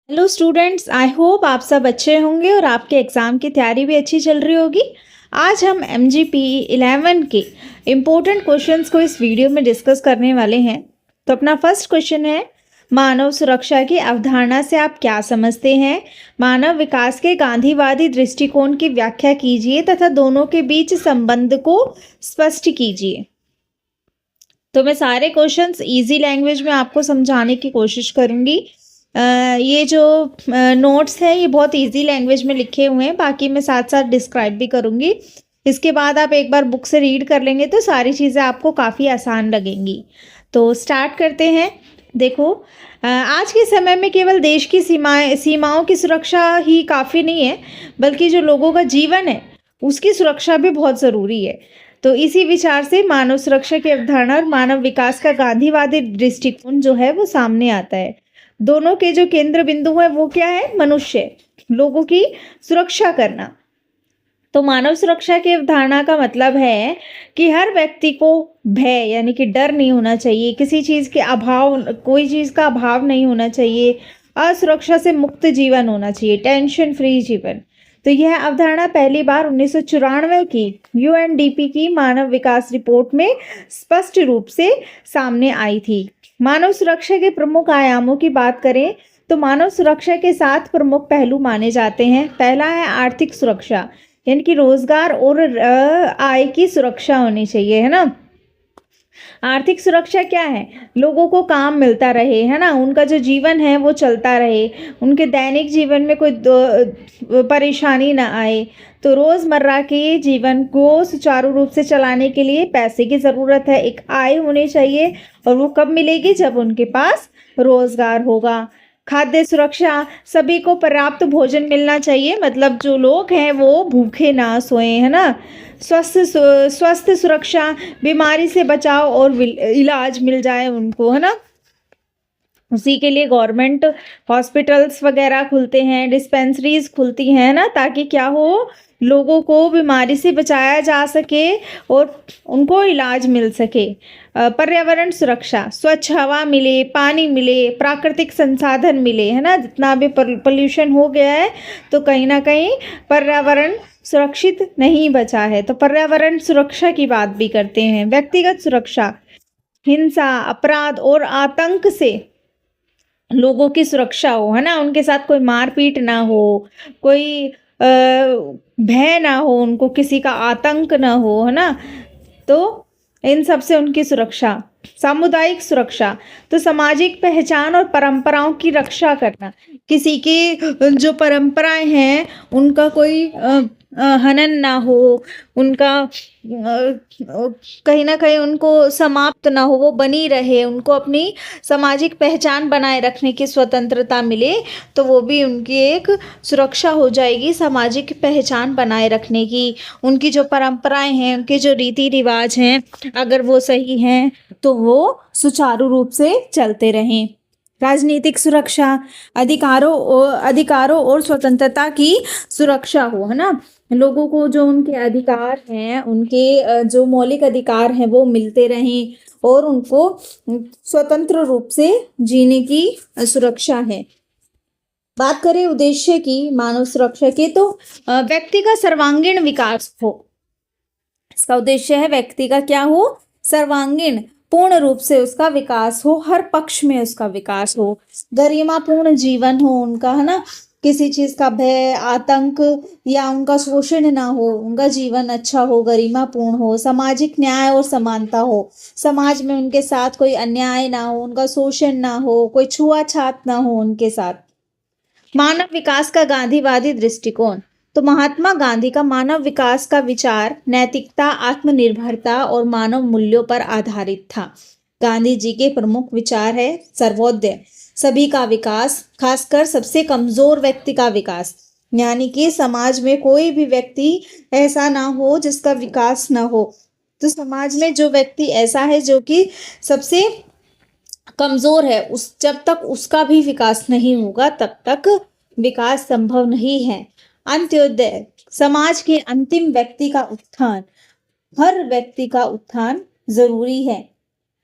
Hello students, I hope आप सब अच्छे होंगे और आपके एग्ज़ाम की तैयारी भी अच्छी चल रही होगी। आज हम MGPE 11 के इम्पोर्टेंट क्वेश्चंस को इस वीडियो में डिस्कस करने वाले हैं। तो अपना फर्स्ट क्वेश्चन है, मानव सुरक्षा की अवधारणा से आप क्या समझते हैं? मानव विकास के गांधीवादी दृष्टिकोण की व्याख्या कीजिए तथा दोनों के बीच संबंध को स्पष्ट कीजिए। तो मैं सारे क्वेश्चंस इजी लैंग्वेज में आपको समझाने की कोशिश करूंगी। ये जो नोट्स है ये बहुत इजी लैंग्वेज में लिखे हुए हैं, बाकी मैं साथ साथ डिस्क्राइब भी करूंगी। इसके बाद आप एक बार बुक से रीड कर लेंगे तो सारी चीज़ें आपको काफ़ी आसान लगेंगी। तो स्टार्ट करते हैं। देखो, आज के समय में केवल देश की सीमाओं की सुरक्षा ही काफ़ी नहीं है, बल्कि जो लोगों का जीवन है उसकी सुरक्षा भी बहुत ज़रूरी है। तो इसी विचार से मानव सुरक्षा की अवधारणा और मानव विकास का गांधीवादी दृष्टिकोण जो है वो सामने आता है। दोनों के जो केंद्र बिंदु है वो क्या है? मनुष्य, लोगों की सुरक्षा करना। तो मानव सुरक्षा की अवधारणा का मतलब है कि हर व्यक्ति को भय यानी कि डर नहीं होना चाहिए, किसी चीज़ के अभाव, कोई चीज़ का अभाव नहीं होना चाहिए, असुरक्षा से मुक्त जीवन होना चाहिए, टेंशन फ्री जीवन। तो यह अवधारणा पहली बार 1994 की UNDP की मानव विकास रिपोर्ट में स्पष्ट रूप से सामने आई थी। मानव सुरक्षा के प्रमुख आयामों की बात करें तो मानव सुरक्षा के 7 प्रमुख पहलू माने जाते हैं। पहला है आर्थिक सुरक्षा, यानी कि रोजगार और आय की सुरक्षा होनी चाहिए, है ना। आर्थिक सुरक्षा क्या है? लोगों को काम मिलता रहे, है ना, उनका जो जीवन है वो चलता रहे, उनके दैनिक जीवन में कोई परेशानी ना आए। तो रोज़मर्रा के जीवन को सुचारू रूप से चलाने के लिए पैसे की ज़रूरत है, एक आय होनी चाहिए, और वो कब मिलेगी? जब उनके पास रोज़गार होगा। खाद्य सुरक्षा, सभी को पर्याप्त भोजन मिलना चाहिए, मतलब जो लोग हैं वो भूखे ना सोएं, है ना। स्वस्थ सुरक्षा, बीमारी से बचाव और इलाज मिल जाए उनको, है ना। उसी के लिए गवर्नमेंट हॉस्पिटल्स वगैरह खुलते हैं, डिस्पेंसरीज खुलती हैं ना, ताकि क्या हो, लोगों को बीमारी से बचाया जा सके और उनको इलाज मिल सके। पर्यावरण सुरक्षा, स्वच्छ हवा मिले, पानी मिले, प्राकृतिक संसाधन मिले, है ना। जितना भी पोल्यूशन हो गया है तो कहीं ना कहीं पर्यावरण सुरक्षित नहीं बचा है, तो पर्यावरण सुरक्षा की बात भी करते हैं। व्यक्तिगत सुरक्षा, हिंसा, अपराध और आतंक से लोगों की सुरक्षा हो, है ना, उनके साथ कोई मारपीट ना हो, कोई भय ना हो, उनको किसी का आतंक ना हो, है ना। तो इन सब से उनकी सुरक्षा। सामुदायिक सुरक्षा, तो सामाजिक पहचान और परंपराओं की रक्षा करना, किसी की जो परंपराएं हैं उनका कोई हनन ना हो, उनका कहीं ना कहीं उनको समाप्त ना हो, वो बनी रहे, उनको अपनी सामाजिक पहचान बनाए रखने की स्वतंत्रता मिले, तो वो भी उनकी एक सुरक्षा हो जाएगी, सामाजिक पहचान बनाए रखने की। उनकी जो परंपराएं हैं, उनके जो रीति रिवाज हैं, अगर वो सही हैं तो वो सुचारू रूप से चलते रहें। राजनीतिक सुरक्षा, अधिकारों और स्वतंत्रता की सुरक्षा हो, है ना। लोगों को जो उनके अधिकार हैं, उनके जो मौलिक अधिकार हैं वो मिलते रहें और उनको स्वतंत्र रूप से जीने की सुरक्षा है। बात करें उद्देश्य की मानव सुरक्षा के, तो व्यक्ति का सर्वांगीण विकास हो। इसका उद्देश्य है व्यक्ति का क्या हो? सर्वांगीण, पूर्ण रूप से उसका विकास हो, हर पक्ष में उसका विकास हो, गरिमापूर्ण जीवन हो उनका, है ना। किसी चीज का भय, आतंक या उनका शोषण ना हो, उनका जीवन अच्छा हो, गरिमापूर्ण हो, सामाजिक न्याय और समानता हो, समाज में उनके साथ कोई अन्याय ना हो, उनका शोषण ना हो, कोई छुआछात ना हो उनके साथ। मानव विकास का गांधीवादी दृष्टिकोण, तो महात्मा गांधी का मानव विकास का विचार नैतिकता, आत्मनिर्भरता और मानव मूल्यों पर आधारित था। गांधी जी के प्रमुख विचार है सर्वोदय, सभी का विकास, खासकर सबसे कमजोर व्यक्ति का विकास, यानी कि समाज में कोई भी व्यक्ति ऐसा ना हो जिसका विकास ना हो। तो समाज में जो व्यक्ति ऐसा है जो कि सबसे कमजोर है, उस जब तक उसका भी विकास नहीं होगा तब तक विकास संभव नहीं है। अंत्योदय, समाज के अंतिम व्यक्ति का उत्थान, हर व्यक्ति का उत्थान जरूरी है।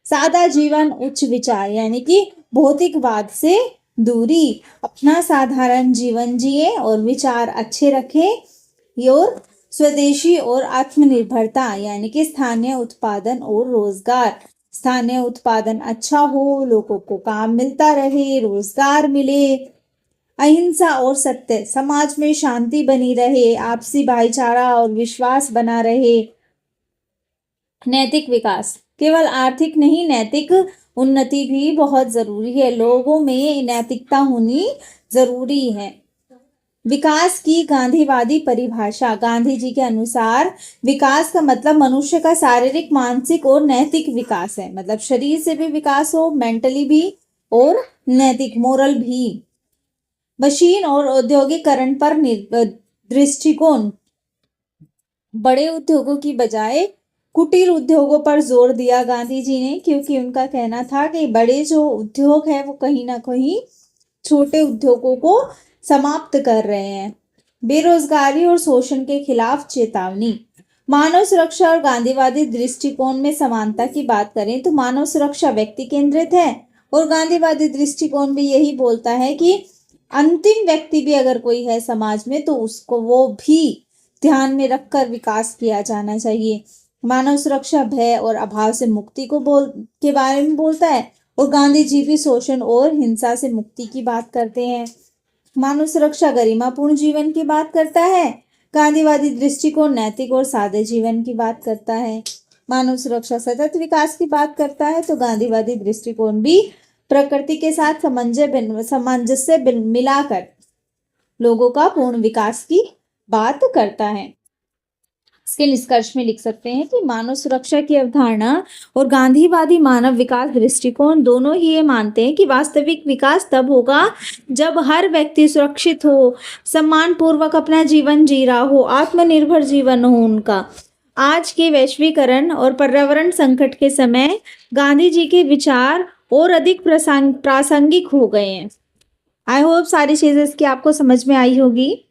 सादा जीवन, उच्च विचार, यानी कि भौतिकवाद से दूरी, अपना साधारण जीवन जिए और विचार अच्छे रखें, और स्वदेशी और आत्मनिर्भरता यानी कि स्थानीय उत्पादन और रोजगार। स्थानीय उत्पादन अच्छा हो, लोगों को काम मिलता रहे, रोजगार मिले। अहिंसा और सत्य, समाज में शांति बनी रहे, आपसी भाईचारा और विश्वास बना रहे। नैतिक विकास, केवल आर्थिक नहीं, नैतिक उन्नति भी बहुत जरूरी है। लोगों में नैतिकता होनी जरूरी है। विकास की गांधीवादी परिभाषा, गांधी जी के अनुसार विकास का मतलब मनुष्य का शारीरिक, मानसिक और नैतिक विकास है। मतलब शरीर से भी विकास हो, मेंटली भी और नैतिक, मोरल भी। मशीन और औद्योगिकरण पर दृष्टिकोण, बड़े उद्योगों की बजाय कुटीर उद्योगों पर जोर दिया गांधी जी ने, क्योंकि उनका कहना था कि बड़े जो उद्योग है वो कहीं ना कहीं छोटे उद्योगों को समाप्त कर रहे हैं। बेरोजगारी और शोषण के खिलाफ चेतावनी। मानव सुरक्षा और गांधीवादी दृष्टिकोण में समानता की बात करें तो मानव सुरक्षा व्यक्ति केंद्रित है, और गांधीवादी दृष्टिकोण भी यही बोलता है कि अंतिम व्यक्ति भी अगर कोई है समाज में तो उसको वो भी ध्यान में रखकर विकास किया जाना चाहिए। मानव सुरक्षा भय और अभाव से मुक्ति के बारे में बोलता है, और गांधी जी भी शोषण और हिंसा से मुक्ति की बात करते हैं। मानव सुरक्षा गरिमापूर्ण जीवन की बात करता है, गांधीवादी दृष्टिकोण नैतिक और सादे जीवन की बात करता है। मानव सुरक्षा सतत विकास की बात करता है, तो गांधीवादी दृष्टिकोण भी प्रकृति के साथ सामंजस्य मिलाकर लोगों का पूर्ण विकास की बात करता है। इसके निष्कर्ष में लिख सकते हैं कि मानव सुरक्षा की अवधारणा और गांधीवादी मानव विकास दृष्टिकोण दोनों ही ये मानते हैं कि वास्तविक विकास तब होगा जब हर व्यक्ति सुरक्षित हो, सम्मान पूर्वक अपना जीवन जी रहा हो, आत्मनिर्भर जीवन हो उनका। आज के वैश्वीकरण और पर्यावरण संकट के समय गांधी जी के विचार और अधिक प्रासंगिक हो गए हैं। आई होप सारी चीजें इसकी आपको समझ में आई होगी।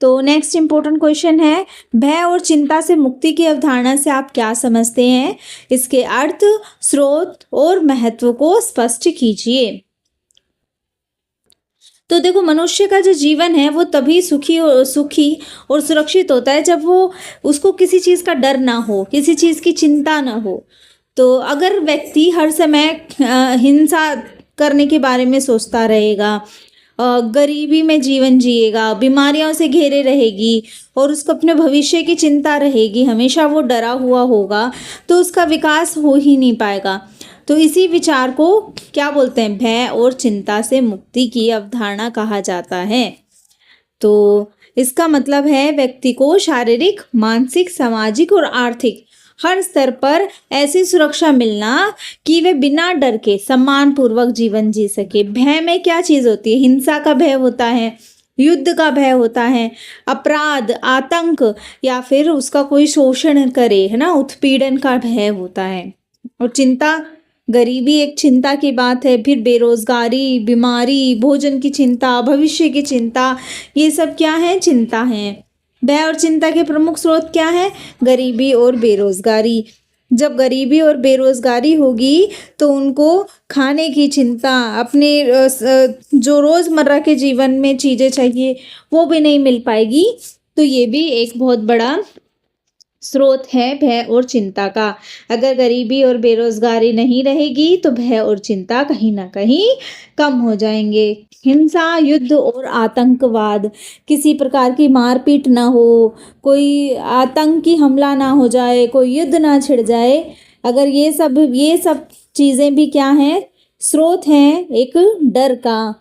तो नेक्स्ट इंपॉर्टेंट क्वेश्चन है, भय और चिंता से मुक्ति की अवधारणा से आप क्या समझते हैं? इसके अर्थ, स्रोत और महत्व को स्पष्ट कीजिए। तो देखो, मनुष्य का जो जीवन है वो तभी सुखी और सुरक्षित होता है जब वो उसको किसी चीज़ का डर ना हो, किसी चीज़ की चिंता ना हो। तो अगर व्यक्ति हर समय हिंसा करने के बारे में सोचता रहेगा, गरीबी में जीवन जिएगा, बीमारियों से घेरे रहेगी और उसको अपने भविष्य की चिंता रहेगी, हमेशा वो डरा हुआ होगा, तो उसका विकास हो ही नहीं पाएगा। तो इसी विचार को क्या बोलते हैं? भय और चिंता से मुक्ति की अवधारणा कहा जाता है। तो इसका मतलब है व्यक्ति को शारीरिक, मानसिक, सामाजिक और आर्थिक हर स्तर पर ऐसी सुरक्षा मिलना कि वे बिना डर के सम्मान पूर्वक जीवन जी सके। भय में क्या चीज़ होती है? हिंसा का भय होता है, युद्ध का भय होता है, अपराध, आतंक या फिर उसका कोई शोषण करे, है ना, उत्पीड़न का भय होता है। और चिंता, गरीबी एक चिंता की बात है, फिर बेरोजगारी, बीमारी, भोजन की चिंता, भविष्य की चिंता, ये सब क्या है? चिंता है। भय और चिंता के प्रमुख स्रोत क्या है? गरीबी और बेरोजगारी। जब गरीबी और बेरोजगारी होगी तो उनको खाने की चिंता, अपने जो रोज़मर्रा के जीवन में चीज़ें चाहिए वो भी नहीं मिल पाएगी। तो ये भी एक बहुत बड़ा स्रोत है भय और चिंता का। अगर गरीबी और बेरोजगारी नहीं रहेगी तो भय और चिंता कहीं ना कहीं कम हो जाएंगे। हिंसा, युद्ध और आतंकवाद, किसी प्रकार की मारपीट ना हो, कोई आतंकी हमला ना हो जाए, कोई युद्ध ना छिड़ जाए, अगर ये सब चीज़ें भी क्या हैं? स्रोत हैं एक डर का।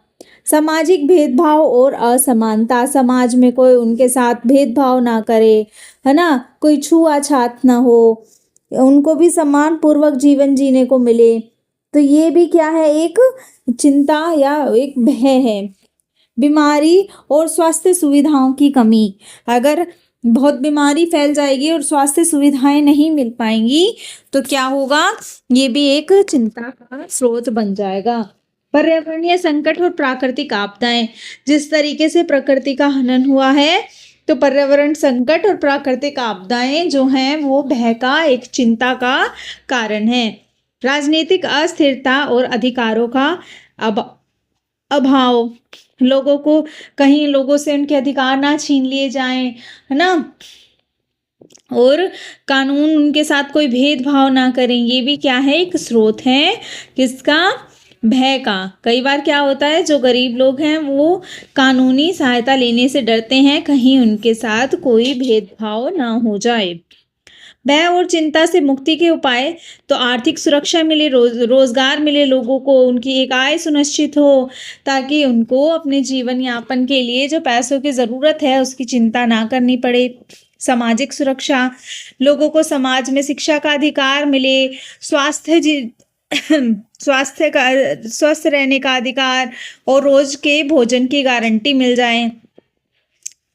सामाजिक भेदभाव और असमानता, समाज में कोई उनके साथ भेदभाव ना करे, है ना, कोई छुआछात ना हो, उनको भी सम्मान पूर्वक जीवन जीने को मिले, तो ये भी क्या है? एक चिंता या एक भय है। बीमारी और स्वास्थ्य सुविधाओं की कमी, अगर बहुत बीमारी फैल जाएगी और स्वास्थ्य सुविधाएं नहीं मिल पाएंगी तो क्या होगा? ये भी एक चिंता का स्रोत बन जाएगा। पर्यावरणीय संकट और प्राकृतिक आपदाएं, जिस तरीके से प्रकृति का हनन हुआ है तो पर्यावरण संकट और प्राकृतिक आपदाएं जो हैं वो भय का, एक चिंता का कारण है। राजनीतिक अस्थिरता और अधिकारों का अभाव, लोगों को कहीं लोगों से उनके अधिकार ना छीन लिए जाएं, है ना, और कानून उनके साथ कोई भेदभाव ना करें, ये भी क्या है, एक स्रोत है किसका, भय का। कई बार क्या होता है, जो गरीब लोग हैं वो कानूनी सहायता लेने से डरते हैं, कहीं उनके साथ कोई भेदभाव ना हो जाए। भय और चिंता से मुक्ति के उपाय, तो आर्थिक सुरक्षा मिले, रोजगार मिले लोगों को, उनकी एक आय सुनिश्चित हो, ताकि उनको अपने जीवन यापन के लिए जो पैसों की ज़रूरत है उसकी चिंता ना करनी पड़े। सामाजिक सुरक्षा, लोगों को समाज में शिक्षा का अधिकार मिले, स्वास्थ्य का, स्वस्थ रहने का अधिकार और रोज के भोजन की गारंटी मिल जाए।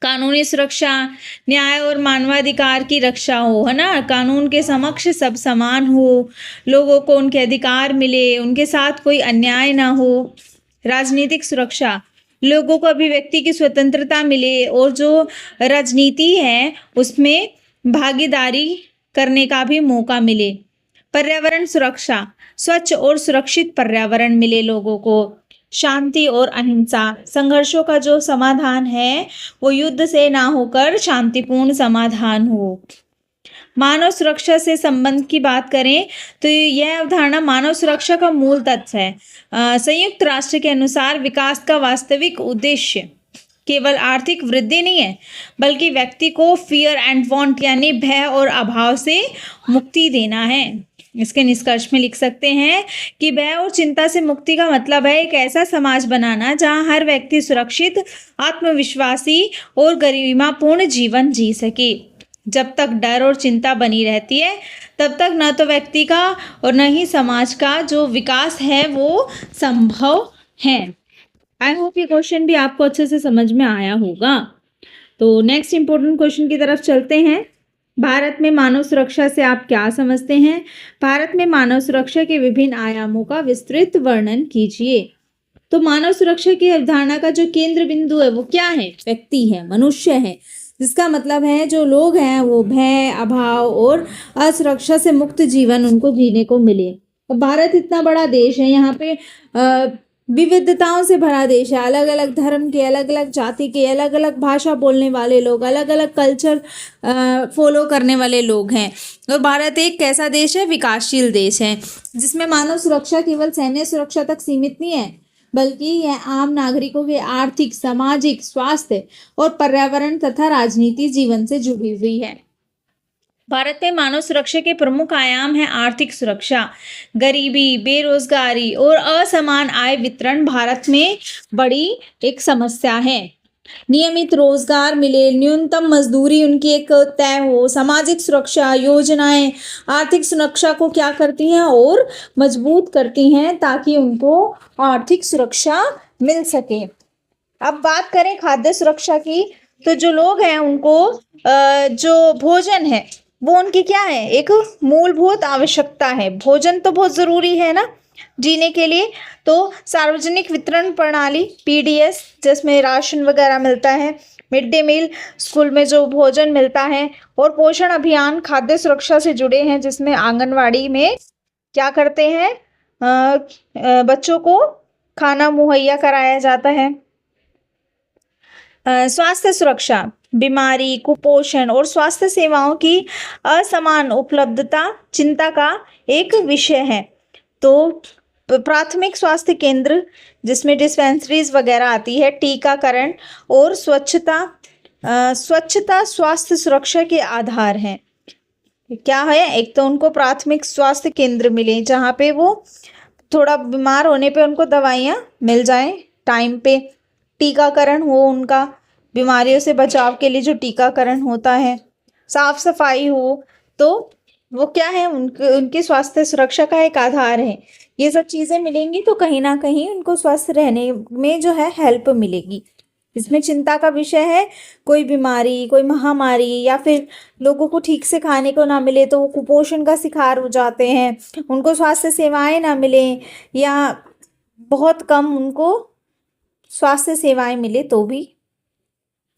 कानूनी सुरक्षा, न्याय और मानवाधिकार की रक्षा हो, है ना, कानून के समक्ष सब समान हो, लोगों को उनके अधिकार मिले, उनके साथ कोई अन्याय ना हो। राजनीतिक सुरक्षा, लोगों को अभिव्यक्ति की स्वतंत्रता मिले और जो राजनीति है उसमें भागीदारी करने का भी मौका मिले। पर्यावरण सुरक्षा, स्वच्छ और सुरक्षित पर्यावरण मिले लोगों को। शांति और अहिंसा, संघर्षों का जो समाधान है वो युद्ध से ना होकर शांतिपूर्ण समाधान हो। मानव सुरक्षा से संबंध की बात करें तो यह अवधारणा मानव सुरक्षा का मूल तत्व है। संयुक्त राष्ट्र के अनुसार विकास का वास्तविक उद्देश्य केवल आर्थिक वृद्धि नहीं है, बल्कि व्यक्ति को फियर एंड वांट यानी भय और अभाव से मुक्ति देना है। इसके निष्कर्ष में लिख सकते हैं कि भय और चिंता से मुक्ति का मतलब है एक ऐसा समाज बनाना जहां हर व्यक्ति सुरक्षित, आत्मविश्वासी और गरिमापूर्ण जीवन जी सके। जब तक डर और चिंता बनी रहती है तब तक न तो व्यक्ति का और न ही समाज का जो विकास है वो संभव है। आई होप ये क्वेश्चन भी आपको अच्छे से समझ में आया होगा। तो नेक्स्ट इंपॉर्टेंट क्वेश्चन की तरफ चलते हैं। भारत में मानव सुरक्षा से आप क्या समझते हैं? भारत में मानव सुरक्षा के विभिन्न आयामों का विस्तृत वर्णन कीजिए। तो मानव सुरक्षा की अवधारणा का जो केंद्र बिंदु है वो क्या है? व्यक्ति है, मनुष्य है, जिसका मतलब है जो लोग हैं वो भय, अभाव और असुरक्षा से मुक्त जीवन उनको जीने को मिले। अब भारत इतना बड़ा देश है, यहाँ पे विविधताओं से भरा देश है, अलग अलग धर्म के, अलग अलग जाति के, अलग अलग भाषा बोलने वाले लोग, अलग अलग कल्चर फॉलो करने वाले लोग हैं। और भारत एक कैसा देश है? विकासशील देश है, जिसमें मानव सुरक्षा केवल सैन्य सुरक्षा तक सीमित नहीं है, बल्कि यह आम नागरिकों के आर्थिक, सामाजिक, स्वास्थ्य और पर्यावरण तथा राजनीति जीवन से जुड़ी हुई है। भारत में मानव सुरक्षा के प्रमुख आयाम हैं आर्थिक सुरक्षा। गरीबी, बेरोजगारी और असमान आय वितरण भारत में बड़ी एक समस्या है। नियमित रोजगार मिले, न्यूनतम मजदूरी उनकी एक तय हो, सामाजिक सुरक्षा योजनाएं आर्थिक सुरक्षा को क्या करती हैं और मजबूत करती हैं ताकि उनको आर्थिक सुरक्षा मिल सके। अब बात करें खाद्य सुरक्षा की, तो जो लोग हैं उनको जो भोजन है वो उनकी क्या है? एक मूलभूत आवश्यकता है। भोजन तो बहुत ज़रूरी है ना जीने के लिए। तो सार्वजनिक वितरण प्रणाली पीडीएस, जिसमें राशन वगैरह मिलता है, मिड डे मील स्कूल में जो भोजन मिलता है, और पोषण अभियान खाद्य सुरक्षा से जुड़े हैं, जिसमें आंगनवाड़ी में क्या करते हैं, बच्चों को खाना मुहैया कराया जाता है। स्वास्थ्य सुरक्षा, बीमारी, कुपोषण और स्वास्थ्य सेवाओं की असमान उपलब्धता चिंता का एक विषय है। तो प्राथमिक स्वास्थ्य केंद्र, जिसमें डिस्पेंसरीज वगैरह आती है, टीकाकरण और स्वच्छता स्वास्थ्य सुरक्षा के आधार हैं। क्या है? एक तो उनको प्राथमिक स्वास्थ्य केंद्र मिले जहाँ पे वो थोड़ा बीमार होने पे उनको दवाइयाँ मिल जाएं टाइम पे, टीकाकरण हो उनका, बीमारियों से बचाव के लिए जो टीकाकरण होता है, साफ सफाई हो, तो वो क्या है, उनकी स्वास्थ्य सुरक्षा का एक आधार है। ये सब चीज़ें मिलेंगी तो कहीं ना कहीं उनको स्वस्थ रहने में जो है हेल्प मिलेगी। इसमें चिंता का विषय है कोई बीमारी, कोई महामारी, या फिर लोगों को ठीक से खाने को ना मिले तो वो कुपोषण का शिकार हो जाते हैं, उनको स्वास्थ्य सेवाएं ना मिले या बहुत कम उनको स्वास्थ्य सेवाएं मिले तो भी।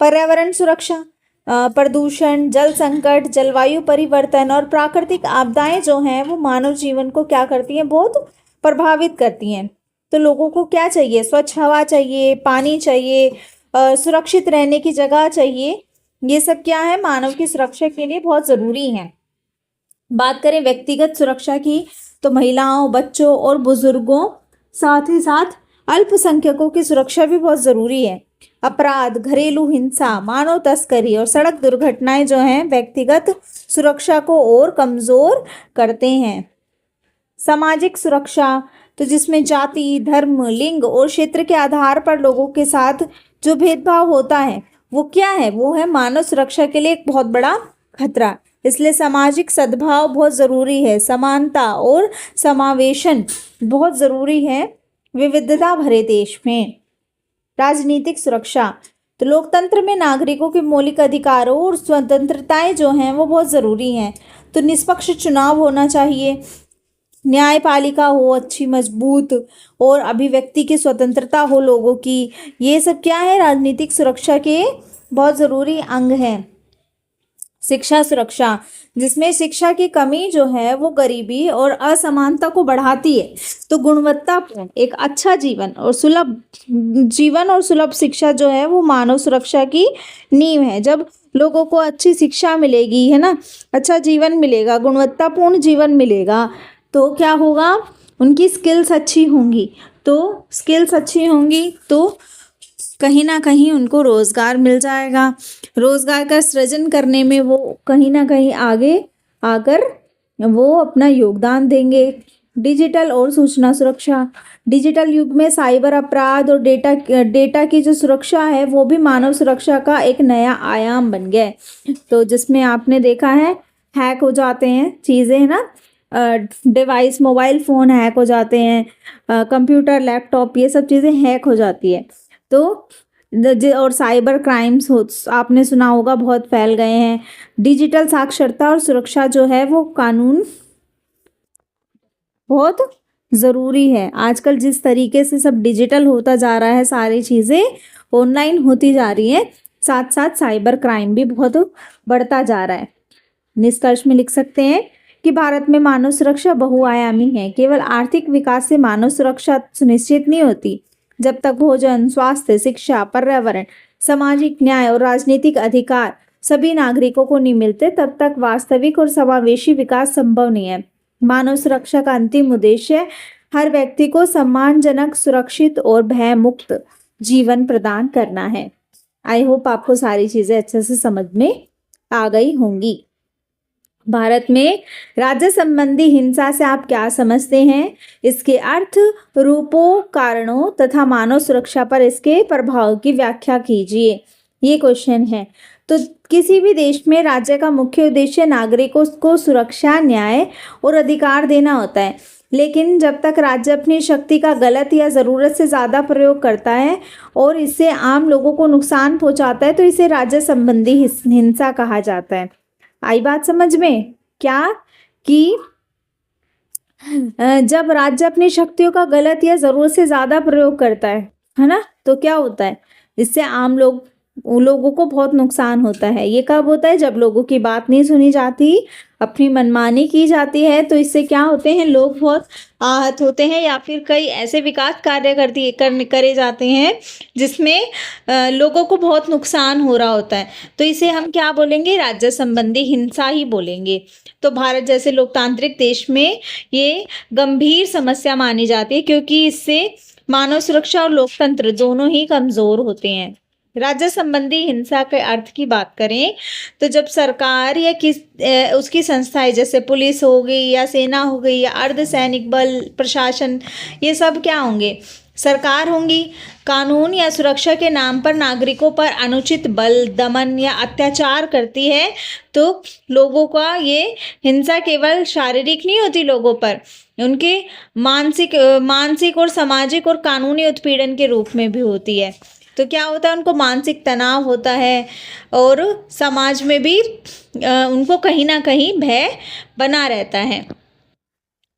पर्यावरण सुरक्षा, प्रदूषण, जल संकट, जलवायु परिवर्तन और प्राकृतिक आपदाएं जो हैं वो मानव जीवन को क्या करती हैं? बहुत प्रभावित करती हैं। तो तो लोगों को क्या चाहिए? स्वच्छ हवा चाहिए, पानी चाहिए, सुरक्षित रहने की जगह चाहिए। ये सब क्या है? मानव की सुरक्षा के लिए बहुत ज़रूरी है। बात करें व्यक्तिगत सुरक्षा की, तो महिलाओं, बच्चों और बुजुर्गों, साथ ही साथ अल्पसंख्यकों की सुरक्षा भी बहुत ज़रूरी है। अपराध, घरेलू हिंसा, मानव तस्करी और सड़क दुर्घटनाएं जो हैं व्यक्तिगत सुरक्षा को और कमज़ोर करते हैं। सामाजिक सुरक्षा, तो जिसमें जाति, धर्म, लिंग और क्षेत्र के आधार पर लोगों के साथ जो भेदभाव होता है वो क्या है? वो है मानव सुरक्षा के लिए एक बहुत बड़ा खतरा। इसलिए सामाजिक सद्भाव बहुत ज़रूरी है। समानता और समावेशन बहुत ज़रूरी है विविधता भरे देश में। राजनीतिक सुरक्षा, तो लोकतंत्र में नागरिकों के मौलिक अधिकारों और स्वतंत्रताएं जो हैं वो बहुत ज़रूरी हैं। तो निष्पक्ष चुनाव होना चाहिए, न्यायपालिका हो अच्छी, मजबूत, और अभिव्यक्ति की स्वतंत्रता हो लोगों की। ये सब क्या है? राजनीतिक सुरक्षा के बहुत ज़रूरी अंग हैं। शिक्षा सुरक्षा, जिसमें शिक्षा की कमी जो है वो गरीबी और असमानता को बढ़ाती है। तो गुणवत्तापूर्ण एक अच्छा जीवन और सुलभ शिक्षा जो है वो मानव सुरक्षा की नींव है। जब लोगों को अच्छी शिक्षा मिलेगी, है ना, अच्छा जीवन मिलेगा, गुणवत्तापूर्ण जीवन मिलेगा, तो क्या होगा? उनकी स्किल्स अच्छी होंगी, तो कहीं ना कहीं उनको रोज़गार मिल जाएगा। रोज़गार का सृजन करने में वो कहीं ना कहीं आगे आकर वो अपना योगदान देंगे। डिजिटल और सूचना सुरक्षा, डिजिटल युग में साइबर अपराध और डेटा की जो सुरक्षा है वो भी मानव सुरक्षा का एक नया आयाम बन गया है। तो जिसमें आपने देखा है हैक हो जाते हैं चीज़ें, है ना, डिवाइस, मोबाइल फ़ोन हैक हो जाते हैं, कंप्यूटर, लैपटॉप, ये सब चीज़ें हैक हो जाती है। तो और साइबर क्राइम्स आपने सुना होगा बहुत फैल गए हैं। डिजिटल साक्षरता और सुरक्षा जो है वो कानून बहुत ज़रूरी है। आजकल जिस तरीके से सब डिजिटल होता जा रहा है, सारी चीज़ें ऑनलाइन होती जा रही हैं, साथ साथ साइबर क्राइम भी बहुत बढ़ता जा रहा है। निष्कर्ष में लिख सकते हैं कि भारत में मानव सुरक्षा बहुआयामी है। केवल आर्थिक विकास से मानव सुरक्षा सुनिश्चित नहीं होती। जब तक भोजन, स्वास्थ्य, शिक्षा, पर्यावरण, सामाजिक न्याय और राजनीतिक अधिकार सभी नागरिकों को नहीं मिलते, तब तक वास्तविक और समावेशी विकास संभव नहीं है। मानव सुरक्षा का अंतिम उद्देश्य हर व्यक्ति को सम्मानजनक, सुरक्षित और भय मुक्त जीवन प्रदान करना है। आई होप आपको सारी चीज़ें अच्छे से समझ में आ गई होंगी। भारत में राज्य संबंधी हिंसा से आप क्या समझते हैं? इसके अर्थ, रूपों, कारणों तथा मानव सुरक्षा पर इसके प्रभाव की व्याख्या कीजिए। ये क्वेश्चन है। तो किसी भी देश में राज्य का मुख्य उद्देश्य नागरिकों को सुरक्षा, न्याय और अधिकार देना होता है। लेकिन जब तक राज्य अपनी शक्ति का गलत या ज़रूरत से ज़्यादा प्रयोग करता है और इससे आम लोगों को नुकसान पहुंचाता है, तो इसे राज्य संबंधी हिंसा कहा जाता है। आई बात समझ में? क्या कि जब राज्य अपनी शक्तियों का गलत या ज़रूरत से ज़्यादा प्रयोग करता है ना, तो क्या होता है? इससे आम लोगों को बहुत नुकसान होता है। ये कब होता है? जब लोगों की बात नहीं सुनी जाती, अपनी मनमानी की जाती है, तो इससे क्या होते हैं? लोग बहुत आहत होते हैं, या फिर कई ऐसे विकास कार्य करे जाते हैं जिसमें लोगों को बहुत नुकसान हो रहा होता है। तो इसे हम क्या बोलेंगे? राज्य संबंधी हिंसा ही बोलेंगे। तो भारत जैसे लोकतांत्रिक देश में ये गंभीर समस्या मानी जाती है, क्योंकि इससे मानव सुरक्षा और लोकतंत्र दोनों ही कमज़ोर होते हैं। राज्य संबंधी हिंसा के अर्थ की बात करें तो जब सरकार या उसकी संस्थाएं, जैसे पुलिस हो गई या सेना हो गई या अर्धसैनिक बल, प्रशासन, ये सब क्या होंगे? सरकार होंगी, कानून या सुरक्षा के नाम पर नागरिकों पर अनुचित बल, दमन या अत्याचार करती है। तो लोगों का ये हिंसा केवल शारीरिक नहीं होती, लोगों पर उनके मानसिक और सामाजिक और कानूनी उत्पीड़न के रूप में भी होती है। तो क्या होता है? उनको मानसिक तनाव होता है और समाज में भी उनको कहीं ना कहीं भय बना रहता है।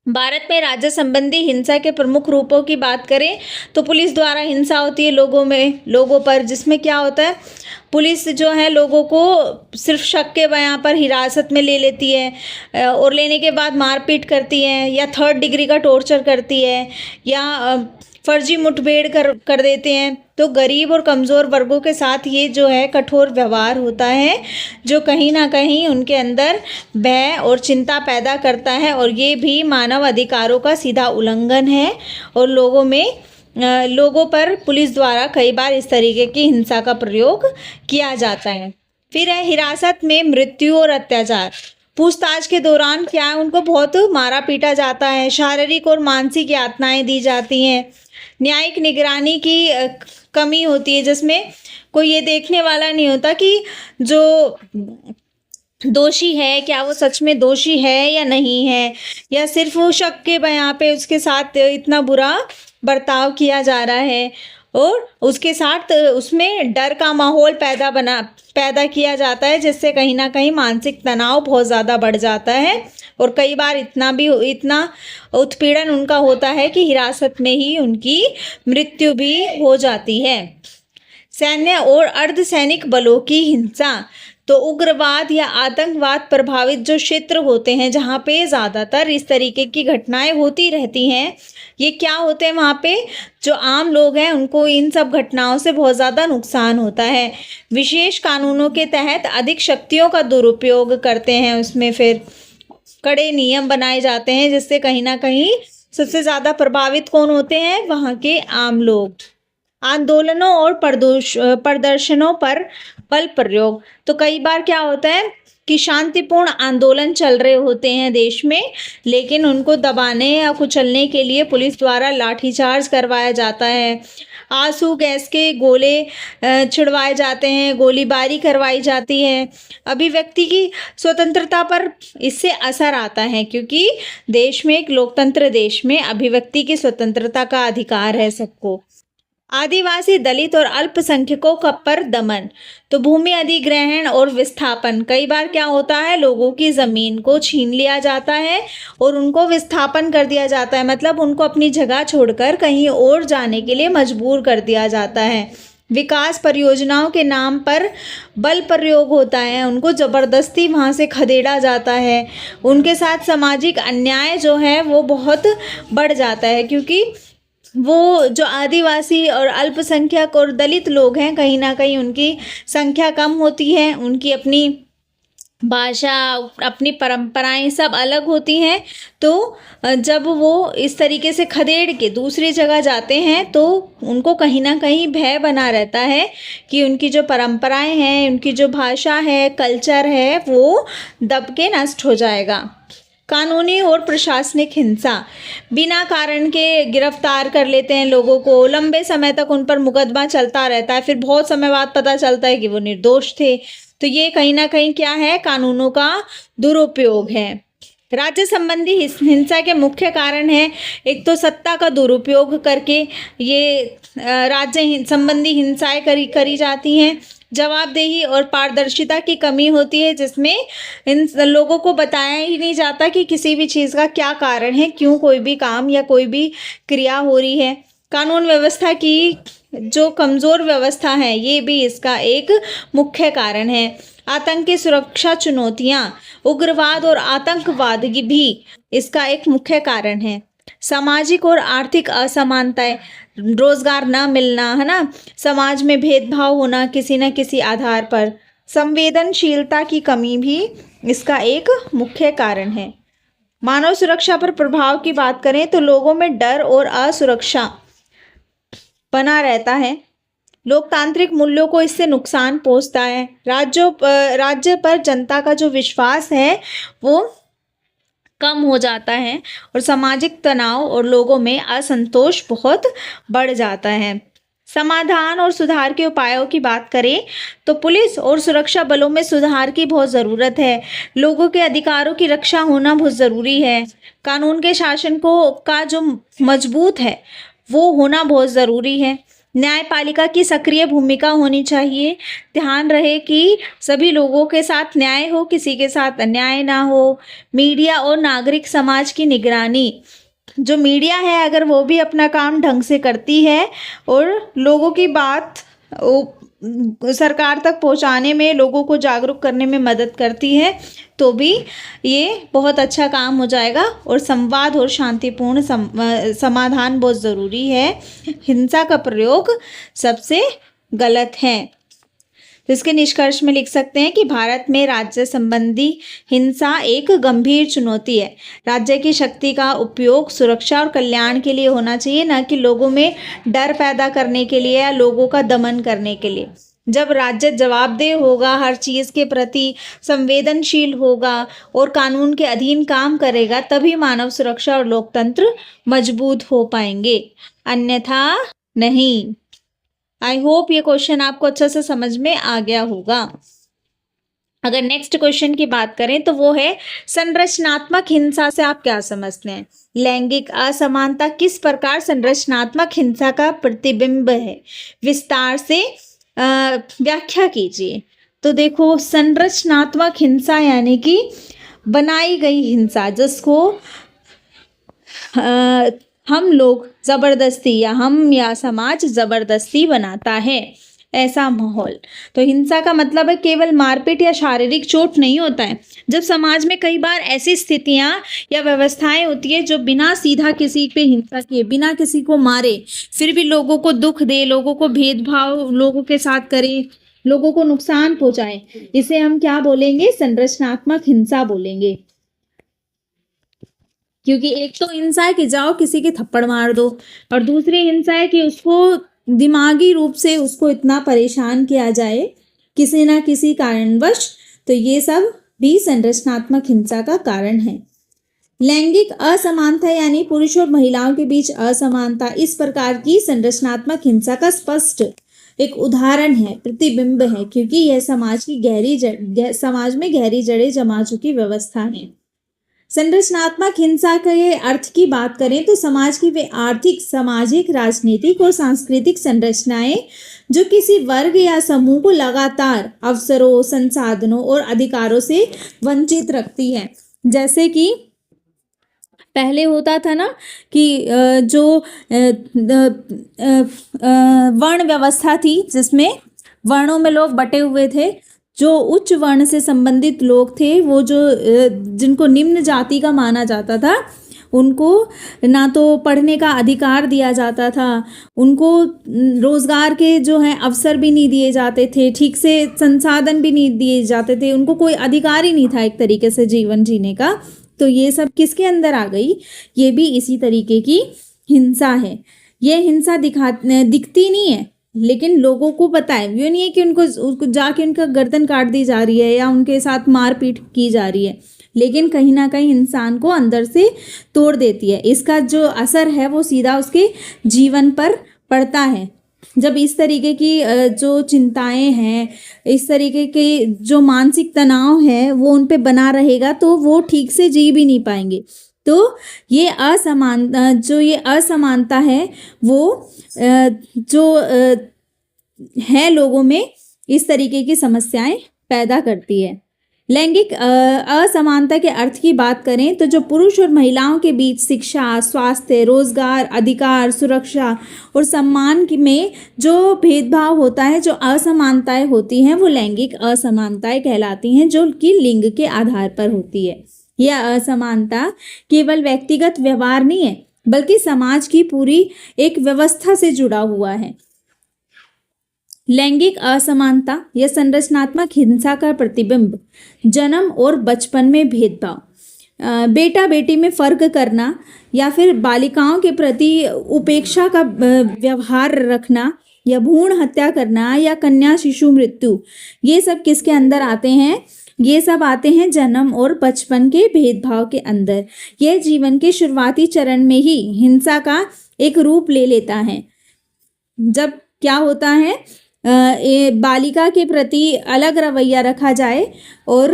भारत में राज्य संबंधी हिंसा के प्रमुख रूपों की बात करें तो पुलिस द्वारा हिंसा होती है लोगों पर, जिसमें क्या होता है? पुलिस जो है लोगों को सिर्फ शक के बयान पर हिरासत में ले लेती है और लेने के बाद मारपीट करती है, या 3rd डिग्री का टॉर्चर करती है, या फर्जी मुठभेड़ कर देते हैं। तो गरीब और कमज़ोर वर्गों के साथ ये जो है कठोर व्यवहार होता है, जो कहीं ना कहीं उनके अंदर भय और चिंता पैदा करता है, और ये भी मानव अधिकारों का सीधा उल्लंघन है। और लोगों पर पुलिस द्वारा कई बार इस तरीके की हिंसा का प्रयोग किया जाता है। फिर है हिरासत में मृत्यु और अत्याचार। पूछताछ के दौरान क्या है, उनको बहुत मारा पीटा जाता है, शारीरिक और मानसिक यातनाएं दी जाती हैं। न्यायिक निगरानी की कमी होती है, जिसमें कोई ये देखने वाला नहीं होता कि जो दोषी है क्या वो सच में दोषी है या नहीं है, या सिर्फ वो शक के बयां पे उसके साथ इतना बुरा बर्ताव किया जा रहा है, और उसके साथ उसमें डर का माहौल पैदा किया जाता है, जिससे कहीं ना कहीं मानसिक तनाव बहुत ज़्यादा बढ़ जाता है। और कई बार इतना उत्पीड़न उनका होता है कि हिरासत में ही उनकी मृत्यु भी हो जाती है। सैन्य और अर्धसैनिक बलों की हिंसा। तो उग्रवाद या आतंकवाद प्रभावित जो क्षेत्र होते हैं, जहाँ पे ज़्यादातर इस तरीके की घटनाएं होती रहती हैं, ये क्या होते हैं, वहाँ पे जो आम लोग हैं उनको इन सब घटनाओं से बहुत ज़्यादा नुकसान होता है। विशेष कानूनों के तहत अधिक शक्तियों का दुरुपयोग करते हैं, उसमें फिर कड़े नियम बनाए जाते हैं, जिससे कहीं ना कहीं सबसे ज़्यादा प्रभावित कौन होते हैं, वहाँ के आम लोग। आंदोलनों और प्रदर्शनों पर बल प्रयोग। तो कई बार क्या होता है कि शांतिपूर्ण आंदोलन चल रहे होते हैं देश में, लेकिन उनको दबाने या कुचलने के लिए पुलिस द्वारा लाठीचार्ज करवाया जाता है, आंसू गैस के गोले छिड़वाए जाते हैं, गोलीबारी करवाई जाती है। अभिव्यक्ति की स्वतंत्रता पर इससे असर आता है, क्योंकि देश में, एक लोकतंत्र देश में अभिव्यक्ति की स्वतंत्रता का अधिकार है सबको। आदिवासी, दलित और अल्पसंख्यकों का पर दमन। तो भूमि अधिग्रहण और विस्थापन। कई बार क्या होता है, लोगों की ज़मीन को छीन लिया जाता है और उनको विस्थापन कर दिया जाता है, मतलब उनको अपनी जगह छोड़कर कहीं और जाने के लिए मजबूर कर दिया जाता है। विकास परियोजनाओं के नाम पर बल प्रयोग होता है, उनको ज़बरदस्ती वहाँ से खदेड़ा जाता है। उनके साथ सामाजिक अन्याय जो है वो बहुत बढ़ जाता है, क्योंकि वो जो आदिवासी और अल्पसंख्यक और दलित लोग हैं, कहीं ना कहीं उनकी संख्या कम होती है, उनकी अपनी भाषा, अपनी परंपराएं सब अलग होती हैं। तो जब वो इस तरीके से खदेड़ के दूसरी जगह जाते हैं, तो उनको कहीं ना कहीं भय बना रहता है कि उनकी जो परंपराएं हैं, उनकी जो भाषा है, कल्चर है, वो दब के नष्ट हो जाएगा। कानूनी और प्रशासनिक हिंसा। बिना कारण के गिरफ्तार कर लेते हैं लोगों को, लंबे समय तक उन पर मुकदमा चलता रहता है, फिर बहुत समय बाद पता चलता है कि वो निर्दोष थे। तो ये कहीं ना कहीं क्या है, कानूनों का दुरुपयोग है। राज्य संबंधी हिंसा के मुख्य कारण है, एक तो सत्ता का दुरुपयोग करके ये राज्य संबंधी हिंसाएं करी जाती हैं। जवाबदेही और पारदर्शिता की कमी होती है, जिसमें इन लोगों को बताया ही नहीं जाता कि किसी भी चीज़ का क्या कारण है, क्यों कोई भी काम या कोई भी क्रिया हो रही है। कानून व्यवस्था की जो कमज़ोर व्यवस्था है, ये भी इसका एक मुख्य कारण है। आतंकी सुरक्षा चुनौतियाँ, उग्रवाद और आतंकवाद भी इसका एक मुख्य कारण है। सामाजिक और आर्थिक असमानताएं, रोजगार न मिलना, है ना, समाज में भेदभाव होना किसी न किसी आधार पर, संवेदनशीलता की कमी भी इसका एक मुख्य कारण है। मानव सुरक्षा पर प्रभाव की बात करें तो लोगों में डर और असुरक्षा बना रहता है। लोकतांत्रिक मूल्यों को इससे नुकसान पहुंचता है। राज्य पर जनता का जो विश्वास है वो कम हो जाता है, और सामाजिक तनाव और लोगों में असंतोष बहुत बढ़ जाता है। समाधान और सुधार के उपायों की बात करें तो पुलिस और सुरक्षा बलों में सुधार की बहुत ज़रूरत है। लोगों के अधिकारों की रक्षा होना बहुत ज़रूरी है। कानून के शासन का जो मजबूत है वो होना बहुत ज़रूरी है। न्यायपालिका की सक्रिय भूमिका होनी चाहिए। ध्यान रहे कि सभी लोगों के साथ न्याय हो, किसी के साथ अन्याय ना हो। मीडिया और नागरिक समाज की निगरानी, जो मीडिया है अगर वो भी अपना काम ढंग से करती है और लोगों की बात सरकार तक पहुंचाने में, लोगों को जागरूक करने में मदद करती है, तो भी ये बहुत अच्छा काम हो जाएगा। और संवाद और शांतिपूर्ण समाधान बहुत ज़रूरी है। हिंसा का प्रयोग सबसे गलत है। तो इसके निष्कर्ष में लिख सकते हैं कि भारत में राज्य संबंधी हिंसा एक गंभीर चुनौती है। राज्य की शक्ति का उपयोग सुरक्षा और कल्याण के लिए होना चाहिए, न कि लोगों में डर पैदा करने के लिए या लोगों का दमन करने के लिए। जब राज्य जवाबदेह होगा, हर चीज़ के प्रति संवेदनशील होगा और कानून के अधीन काम करेगा, तभी मानव सुरक्षा और लोकतंत्र मजबूत हो पाएंगे, अन्यथा नहीं। आई होप ये क्वेश्चन आपको अच्छे से समझ में आ गया होगा। अगर नेक्स्ट क्वेश्चन की बात करें तो वो है संरचनात्मक हिंसा से आप क्या समझते हैं? लैंगिक असमानता किस प्रकार संरचनात्मक हिंसा का प्रतिबिंब है? विस्तार से व्याख्या कीजिए। तो देखो, संरचनात्मक हिंसा यानी कि बनाई गई हिंसा, जिसको हम लोग ज़बरदस्ती या समाज ज़बरदस्ती बनाता है, ऐसा माहौल। तो हिंसा का मतलब है केवल मारपीट या शारीरिक चोट नहीं होता है। जब समाज में कई बार ऐसी स्थितियां या व्यवस्थाएं होती है जो बिना सीधा किसी पे हिंसा किए, बिना किसी को मारे, फिर भी लोगों को दुख दे, लोगों को भेदभाव लोगों के साथ करे, लोगों को नुकसान पहुंचाए, इसे हम क्या बोलेंगे? संरचनात्मक हिंसा बोलेंगे। क्योंकि एक तो हिंसा है कि जाओ किसी के थप्पड़ मार दो, और दूसरी हिंसा है कि उसको दिमागी रूप से उसको इतना परेशान किया जाए किसी ना किसी कारणवश। तो ये सब भी संरचनात्मक हिंसा का कारण है। लैंगिक असमानता यानी पुरुष और महिलाओं के बीच असमानता इस प्रकार की संरचनात्मक हिंसा का स्पष्ट एक उदाहरण है, प्रतिबिंब है, क्योंकि यह समाज में गहरी जड़ें जमा चुकी व्यवस्था है। संरचनात्मक हिंसा के अर्थ की बात करें तो समाज की वे आर्थिक, सामाजिक, राजनीतिक और सांस्कृतिक संरचनाएं जो किसी वर्ग या समूह को लगातार अवसरों, संसाधनों और अधिकारों से वंचित रखती है। जैसे कि पहले होता था ना कि जो वर्ण व्यवस्था थी, जिसमें वर्णों में लोग बटे हुए थे। जो उच्च वर्ण से संबंधित लोग थे, वो जो जिनको निम्न जाति का माना जाता था, उनको ना तो पढ़ने का अधिकार दिया जाता था, उनको रोज़गार के जो हैं अवसर भी नहीं दिए जाते थे, ठीक से संसाधन भी नहीं दिए जाते थे, उनको कोई अधिकार ही नहीं था एक तरीके से जीवन जीने का। तो ये सब किसके अंदर आ गई? ये भी इसी तरीके की हिंसा है। ये हिंसा दिखती नहीं है, लेकिन लोगों को पता है। ये नहीं है कि उनको जाके उनका गर्दन काट दी जा रही है या उनके साथ मारपीट की जा रही है, लेकिन कहीं ना कहीं इंसान को अंदर से तोड़ देती है। इसका जो असर है वो सीधा उसके जीवन पर पड़ता है। जब इस तरीके की जो चिंताएं हैं, इस तरीके के जो मानसिक तनाव है वो उन पे बना रहेगा, तो वो ठीक से जी भी नहीं पाएंगे। तो ये असमानता है वो जो है लोगों में इस तरीके की समस्याएं पैदा करती है। लैंगिक असमानता के अर्थ की बात करें तो जो पुरुष और महिलाओं के बीच शिक्षा, स्वास्थ्य, रोजगार, अधिकार, सुरक्षा और सम्मान में जो भेदभाव होता है, जो असमानताएं होती हैं, वो लैंगिक असमानताएं कहलाती हैं, जो कि लिंग के आधार पर होती है। यह असमानता केवल व्यक्तिगत व्यवहार नहीं है, बल्कि समाज की पूरी एक व्यवस्था से जुड़ा हुआ है। लैंगिक असमानता या संरचनात्मक हिंसा का प्रतिबिंब जन्म और बचपन में भेदभाव, बेटा बेटी में फर्क करना, या फिर बालिकाओं के प्रति उपेक्षा का व्यवहार रखना, या भ्रूण हत्या करना, या कन्या शिशु मृत्यु, ये सब किसके अंदर आते हैं? ये सब आते हैं जन्म और बचपन के भेदभाव के अंदर। यह जीवन के शुरुआती चरण में ही हिंसा का एक रूप ले लेता है। जब क्या होता है, बालिका के प्रति अलग रवैया रखा जाए और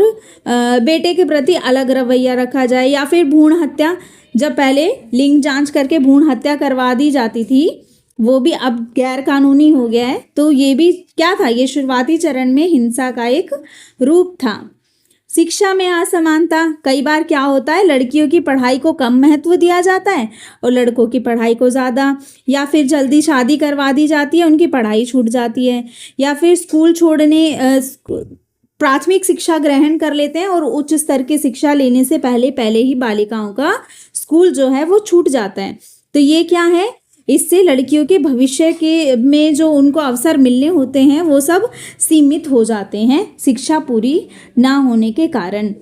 बेटे के प्रति अलग रवैया रखा जाए, या फिर भ्रूण हत्या, जब पहले लिंग जांच करके भ्रूण हत्या करवा दी जाती थी, वो भी अब गैर कानूनी हो गया है। तो ये भी क्या था? ये शुरुआती चरण में हिंसा का एक रूप था। शिक्षा में असमानता, कई बार क्या होता है, लड़कियों की पढ़ाई को कम महत्व दिया जाता है और लड़कों की पढ़ाई को ज़्यादा, या फिर जल्दी शादी करवा दी जाती है, उनकी पढ़ाई छूट जाती है, या फिर स्कूल छोड़ने प्राथमिक शिक्षा ग्रहण कर लेते हैं और उच्च स्तर की शिक्षा लेने से पहले पहले ही बालिकाओं का स्कूल जो है वो छूट जाता है। तो ये क्या है, इससे लड़कियों के भविष्य के में जो उनको अवसर मिलने होते हैं वो सब सीमित हो जाते हैं शिक्षा पूरी ना होने के कारण।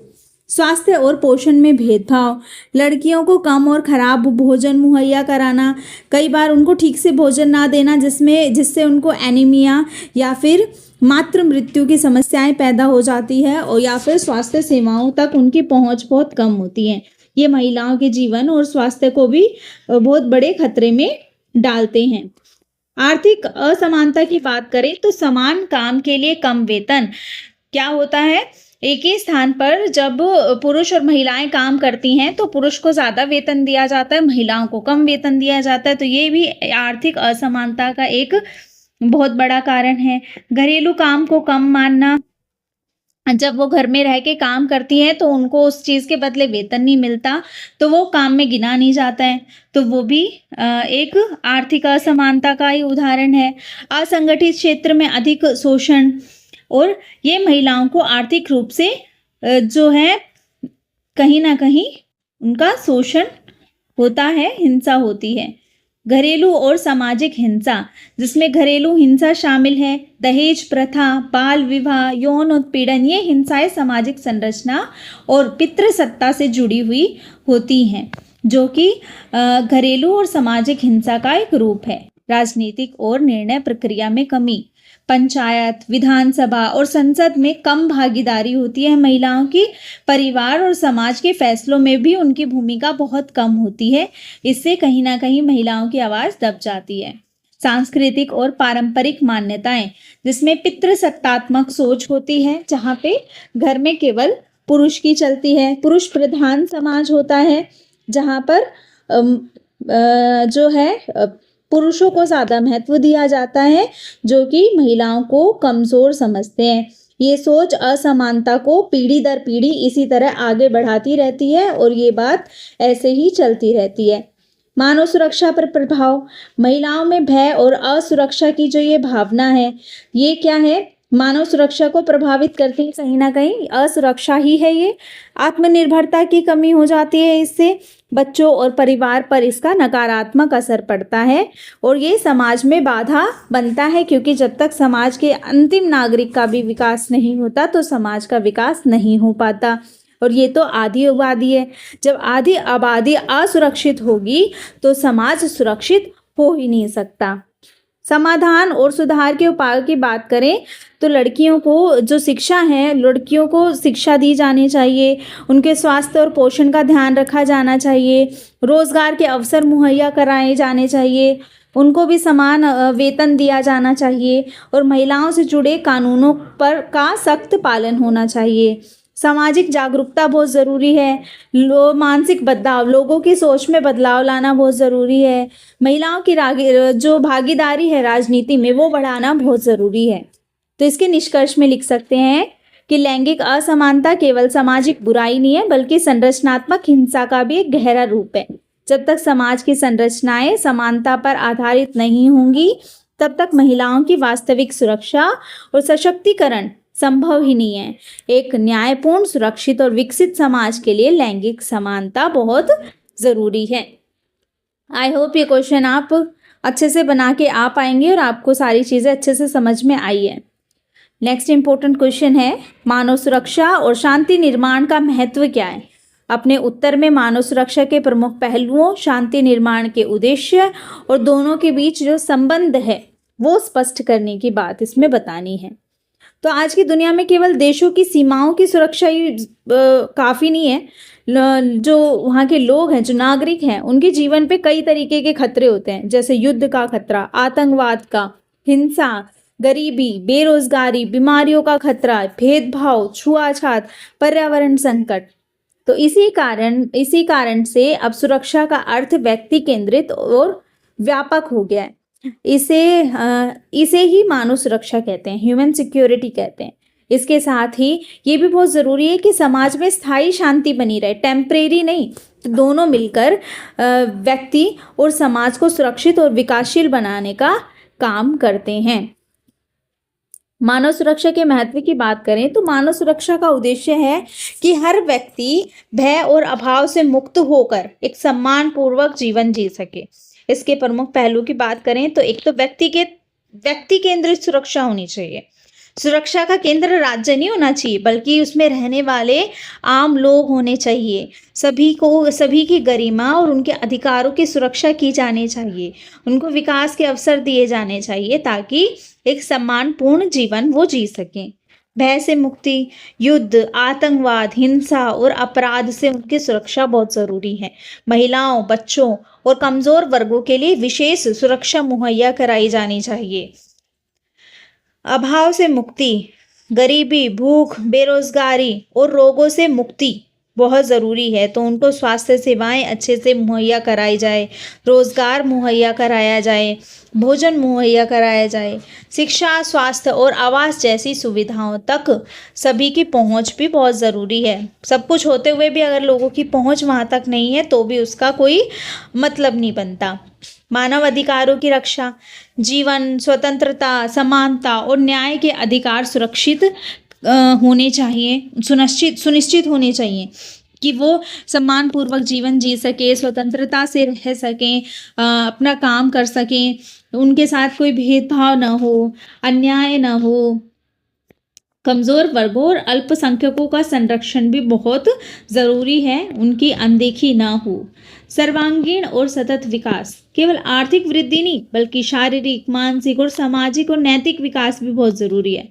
स्वास्थ्य और पोषण में भेदभाव, लड़कियों को कम और खराब भोजन मुहैया कराना, कई बार उनको ठीक से भोजन ना देना जिससे उनको एनीमिया या फिर मातृ मृत्यु की समस्याएं पैदा हो जाती है, और या फिर स्वास्थ्य सेवाओं तक उनकी पहुंच बहुत कम होती है। ये महिलाओं के जीवन और स्वास्थ्य को भी बहुत बड़े खतरे में डालते हैं। आर्थिक असमानता की बात करें तो समान काम के लिए कम वेतन, क्या होता है, एक ही स्थान पर जब पुरुष और महिलाएं काम करती हैं तो पुरुष को ज़्यादा वेतन दिया जाता है, महिलाओं को कम वेतन दिया जाता है। तो ये भी आर्थिक असमानता का एक बहुत बड़ा कारण है। घरेलू काम को कम मानना, जब वो घर में रह के काम करती हैं तो उनको उस चीज़ के बदले वेतन नहीं मिलता तो वो काम में गिना नहीं जाता है, तो वो भी एक आर्थिक असमानता का ही उदाहरण है। असंगठित क्षेत्र में अधिक शोषण, और ये महिलाओं को आर्थिक रूप से जो है कहीं ना कहीं उनका शोषण होता है, हिंसा होती है। घरेलू और सामाजिक हिंसा, जिसमें घरेलू हिंसा शामिल है, दहेज प्रथा, बाल विवाह, यौन उत्पीड़न, ये हिंसाएं सामाजिक संरचना और पितृसत्ता से जुड़ी हुई होती हैं, जो कि घरेलू और सामाजिक हिंसा का एक रूप है। राजनीतिक और निर्णय प्रक्रिया में कमी, पंचायत, विधानसभा और संसद में कम भागीदारी होती है महिलाओं की, परिवार और समाज के फैसलों में भी उनकी भूमिका बहुत कम होती है, इससे कहीं ना कहीं महिलाओं की आवाज़ दब जाती है। सांस्कृतिक और पारंपरिक मान्यताएं, जिसमें पितृसत्तात्मक सोच होती है, जहाँ पे घर में केवल पुरुष की चलती है, पुरुष प्रधान समाज होता है, जहाँ पर जो है पुरुषों को ज़्यादा महत्व दिया जाता है, जो कि महिलाओं को कमज़ोर समझते हैं। ये सोच असमानता को पीढ़ी दर पीढ़ी इसी तरह आगे बढ़ाती रहती है और ये बात ऐसे ही चलती रहती है। मानव सुरक्षा पर प्रभाव, महिलाओं में भय और असुरक्षा की जो ये भावना है, ये क्या है, मानव सुरक्षा को प्रभावित करती है, कहीं ना कहीं असुरक्षा ही है ये। आत्मनिर्भरता की कमी हो जाती है, इससे बच्चों और परिवार पर इसका नकारात्मक असर पड़ता है और ये समाज में बाधा बनता है, क्योंकि जब तक समाज के अंतिम नागरिक का भी विकास नहीं होता तो समाज का विकास नहीं हो पाता। और ये तो आधी आबादी है, जब आधी आबादी असुरक्षित होगी तो समाज सुरक्षित हो ही नहीं सकता। समाधान और सुधार के उपायों की बात करें तो लड़कियों को जो शिक्षा है, लड़कियों को शिक्षा दी जानी चाहिए, उनके स्वास्थ्य और पोषण का ध्यान रखा जाना चाहिए, रोजगार के अवसर मुहैया कराए जाने चाहिए, उनको भी समान वेतन दिया जाना चाहिए और महिलाओं से जुड़े कानूनों पर का सख्त पालन होना चाहिए। सामाजिक जागरूकता बहुत ज़रूरी है, मानसिक बदलाव, लोगों की सोच में बदलाव लाना बहुत ज़रूरी है। महिलाओं की जो भागीदारी है राजनीति में वो बढ़ाना बहुत ज़रूरी है। तो इसके निष्कर्ष में लिख सकते हैं कि लैंगिक असमानता केवल सामाजिक बुराई नहीं है बल्कि संरचनात्मक हिंसा का भी एक गहरा रूप है। जब तक समाज की संरचनाएं समानता पर आधारित नहीं होंगी तब तक महिलाओं की वास्तविक सुरक्षा और सशक्तिकरण संभव ही नहीं है। एक न्यायपूर्ण, सुरक्षित और विकसित समाज के लिए लैंगिक समानता बहुत ज़रूरी है। आई होप ये क्वेश्चन आप अच्छे से बना के आ पाएंगे और आपको सारी चीज़ें अच्छे से समझ में आई है। नेक्स्ट इम्पोर्टेंट क्वेश्चन है, मानव सुरक्षा और शांति निर्माण का महत्व क्या है? अपने उत्तर में मानव सुरक्षा के प्रमुख पहलुओं, शांति निर्माण के उद्देश्य और दोनों के बीच जो संबंध है वो स्पष्ट करने की बात इसमें बतानी है। तो आज की दुनिया में केवल देशों की सीमाओं की सुरक्षा ही काफ़ी नहीं है, जो वहाँ के लोग हैं, जो नागरिक हैं, उनके जीवन पे कई तरीके के खतरे होते हैं, जैसे युद्ध का खतरा, आतंकवाद का, हिंसा, गरीबी, बेरोजगारी, बीमारियों का खतरा, भेदभाव, छुआछूत, पर्यावरण संकट। तो इसी कारण से अब सुरक्षा का अर्थ व्यक्ति केंद्रित और व्यापक हो गया है। इसे ही मानव सुरक्षा कहते हैं, ह्यूमन सिक्योरिटी कहते हैं। इसके साथ ही ये भी बहुत ज़रूरी है कि समाज में स्थायी शांति बनी रहे, टेम्परेरी नहीं। तो दोनों मिलकर व्यक्ति और समाज को सुरक्षित और विकासशील बनाने का काम करते हैं। मानव सुरक्षा के महत्व की बात करें तो मानव सुरक्षा का उद्देश्य है कि हर व्यक्ति भय और अभाव से मुक्त होकर एक सम्मानपूर्वक जीवन जी सके। इसके प्रमुख पहलू की बात करें तो एक तो व्यक्ति केंद्रित सुरक्षा होनी चाहिए। सुरक्षा का केंद्र राज्य नहीं होना चाहिए, बल्कि उसमें रहने वाले आम लोग होने चाहिए। सभी की गरिमा और उनके अधिकारों की सुरक्षा की जानी चाहिए। उनको विकास के अवसर दिए जाने चाहिए ताकि एक सम्मानपूर्ण जीवन वो जी सकें। भय से मुक्ति, युद्ध, आतंकवाद, हिंसा और अपराध से उनकी सुरक्षा बहुत ज़रूरी है। महिलाओं, बच्चों और कमज़ोर वर्गों के लिए विशेष सुरक्षा मुहैया कराई जानी चाहिए। अभाव से मुक्ति, गरीबी, भूख, बेरोजगारी और रोगों से मुक्ति बहुत ज़रूरी है। तो उनको स्वास्थ्य सेवाएं अच्छे से मुहैया कराई जाए, रोज़गार मुहैया कराया जाए, भोजन मुहैया कराया जाए, शिक्षा, स्वास्थ्य और आवास जैसी सुविधाओं तक सभी की पहुंच भी बहुत ज़रूरी है। सब कुछ होते हुए भी अगर लोगों की पहुंच वहां तक नहीं है तो भी उसका कोई मतलब नहीं बनता। मानव अधिकारों की रक्षा, जीवन, स्वतंत्रता, समानता और न्याय के अधिकार सुरक्षित होने चाहिए, सुनिश्चित होने चाहिए कि वो सम्मानपूर्वक जीवन जी सके, स्वतंत्रता से रह सकें, अपना काम कर सकें, उनके साथ कोई भेदभाव ना हो, अन्याय ना हो। कमज़ोर वर्गों और अल्पसंख्यकों का संरक्षण भी बहुत ज़रूरी है, उनकी अनदेखी ना हो। सर्वांगीण और सतत विकास, केवल आर्थिक वृद्धि नहीं बल्कि शारीरिक, मानसिक और सामाजिक और नैतिक विकास भी बहुत ज़रूरी है।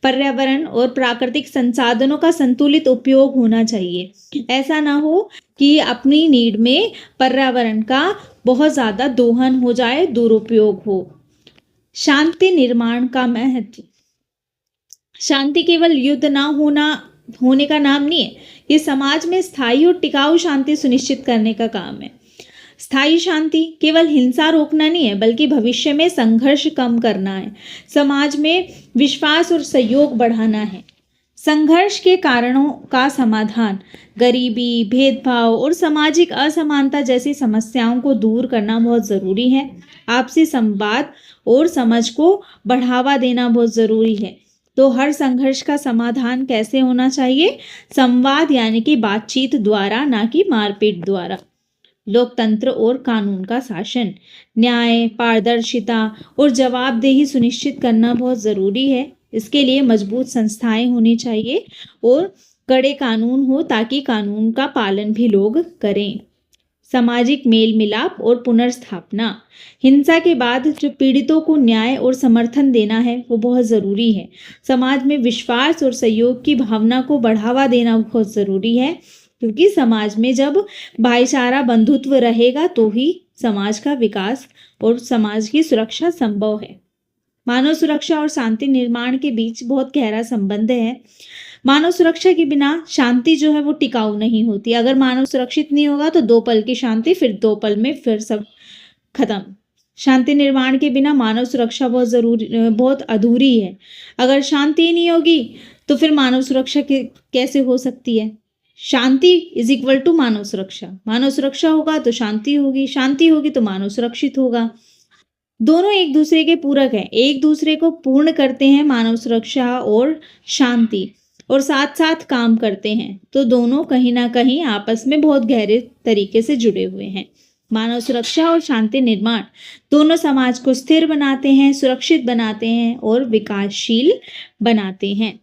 पर्यावरण और प्राकृतिक संसाधनों का संतुलित उपयोग होना चाहिए। ऐसा ना हो कि अपनी नीड में पर्यावरण का बहुत ज़्यादा दोहन हो जाए, दुरुपयोग हो। शांति निर्माण का महत्व, शांति केवल युद्ध ना होने का नाम नहीं है, ये समाज में स्थायी और टिकाऊ शांति सुनिश्चित करने का काम है। स्थायी शांति केवल हिंसा रोकना नहीं है बल्कि भविष्य में संघर्ष कम करना है, समाज में विश्वास और सहयोग बढ़ाना है। संघर्ष के कारणों का समाधान, गरीबी, भेदभाव और सामाजिक असमानता जैसी समस्याओं को दूर करना बहुत ज़रूरी है। आपसी संवाद और समझ को बढ़ावा देना बहुत ज़रूरी है। तो हर संघर्ष का समाधान कैसे होना चाहिए? संवाद यानी कि बातचीत द्वारा, ना कि मारपीट द्वारा। लोकतंत्र और कानून का शासन, न्याय, पारदर्शिता और जवाबदेही सुनिश्चित करना बहुत ज़रूरी है। इसके लिए मजबूत संस्थाएं होनी चाहिए और कड़े कानून हो ताकि कानून का पालन भी लोग करें। सामाजिक मेल मिलाप और पुनर्स्थापना, हिंसा के बाद जो पीड़ितों को न्याय और समर्थन देना है वो बहुत ज़रूरी है। समाज में विश्वास और सहयोग की भावना को बढ़ावा देना बहुत ज़रूरी है, क्योंकि समाज में जब भाईचारा, बंधुत्व रहेगा तो ही समाज का विकास और समाज की सुरक्षा संभव है। मानव सुरक्षा और शांति निर्माण के बीच बहुत गहरा संबंध है। मानव सुरक्षा के बिना शांति जो है वो टिकाऊ नहीं होती। अगर मानव सुरक्षित नहीं होगा तो 2 पल की शांति, फिर 2 पल में फिर सब खत्म। शांति निर्माण के बिना मानव सुरक्षा बहुत अधूरी है। अगर शांति नहीं होगी तो फिर मानव सुरक्षा कैसे हो सकती है? शांति इज इक्वल टू मानव सुरक्षा। मानव सुरक्षा होगा तो शांति होगी, शांति होगी तो मानव सुरक्षित होगा। दोनों एक दूसरे के पूरक हैं, एक दूसरे को पूर्ण करते हैं। मानव सुरक्षा और शांति और साथ साथ काम करते हैं, तो दोनों कहीं ना कहीं आपस में बहुत गहरे तरीके से जुड़े हुए हैं। मानव सुरक्षा और शांति निर्माण दोनों समाज को स्थिर बनाते हैं, सुरक्षित बनाते हैं और विकासशील बनाते हैं।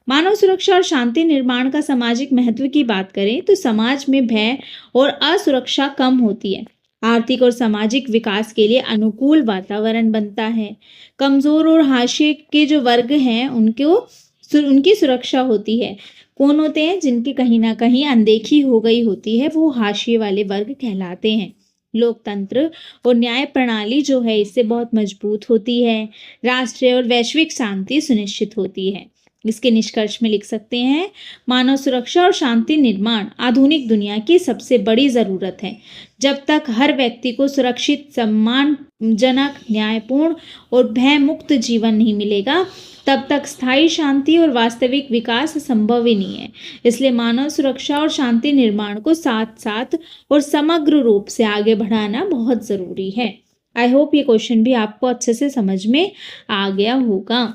मानव सुरक्षा और शांति निर्माण का सामाजिक महत्व की बात करें तो समाज में भय और असुरक्षा कम होती है। आर्थिक और सामाजिक विकास के लिए अनुकूल वातावरण बनता है। कमज़ोर और हाशिए के जो वर्ग हैं उनकी सुरक्षा होती है। कौन होते हैं? जिनकी कहीं ना कहीं अनदेखी हो गई होती है, वो हाशिए वाले वर्ग कहलाते हैं। लोकतंत्र और न्याय प्रणाली जो है इससे बहुत मजबूत होती है। राष्ट्रीय और वैश्विक शांति सुनिश्चित होती है। इसके निष्कर्ष में लिख सकते हैं, मानव सुरक्षा और शांति निर्माण आधुनिक दुनिया की सबसे बड़ी ज़रूरत है। जब तक हर व्यक्ति को सुरक्षित, सम्मानजनक, न्यायपूर्ण और भयमुक्त जीवन नहीं मिलेगा, तब तक स्थायी शांति और वास्तविक विकास संभव ही नहीं है। इसलिए मानव सुरक्षा और शांति निर्माण को साथ साथ और समग्र रूप से आगे बढ़ाना बहुत ज़रूरी है। आई होप ये क्वेश्चन भी आपको अच्छे से समझ में आ गया होगा।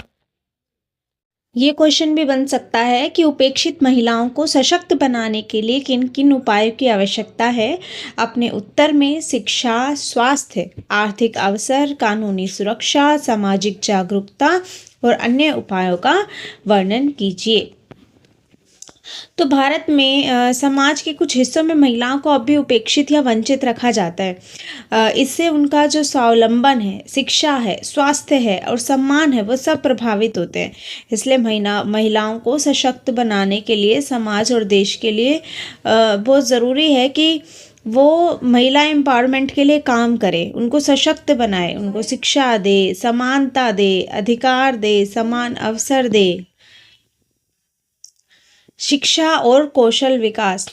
ये क्वेश्चन भी बन सकता है कि उपेक्षित महिलाओं को सशक्त बनाने के लिए किन किन उपायों की आवश्यकता है। अपने उत्तर में शिक्षा, स्वास्थ्य, आर्थिक अवसर, कानूनी सुरक्षा, सामाजिक जागरूकता और अन्य उपायों का वर्णन कीजिए। तो भारत में समाज के कुछ हिस्सों में महिलाओं को अब भी उपेक्षित या वंचित रखा जाता है। इससे उनका जो स्वावलंबन है, शिक्षा है, स्वास्थ्य है और सम्मान है, वो सब प्रभावित होते हैं। इसलिए महिलाओं को सशक्त बनाने के लिए समाज और देश के लिए बहुत ज़रूरी है कि वो महिला एम्पावरमेंट के लिए काम करे, उनको सशक्त बनाए, उनको शिक्षा दे, समानता दे, अधिकार दे, समान अवसर दे। शिक्षा और कौशल विकास,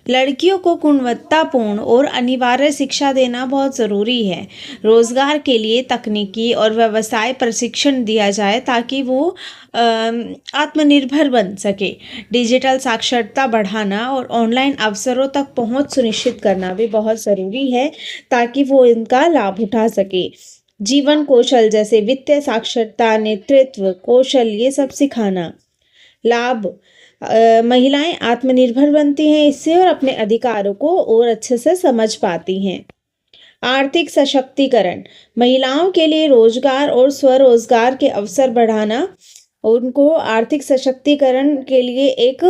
लड़कियों को गुणवत्तापूर्ण और अनिवार्य शिक्षा देना बहुत ज़रूरी है। रोजगार के लिए तकनीकी और व्यवसाय प्रशिक्षण दिया जाए ताकि वो आत्मनिर्भर बन सके। डिजिटल साक्षरता बढ़ाना और ऑनलाइन अवसरों तक पहुंच सुनिश्चित करना भी बहुत ज़रूरी है ताकि वो इनका लाभ उठा सके। जीवन कौशल जैसे वित्तीय साक्षरता, नेतृत्व कौशल, ये सब सिखाना। लाभ, महिलाएं आत्मनिर्भर बनती हैं इससे और अपने अधिकारों को और अच्छे से समझ पाती हैं। आर्थिक सशक्तिकरण, महिलाओं के लिए रोजगार और स्वरोजगार के अवसर बढ़ाना, उनको आर्थिक सशक्तिकरण के लिए एक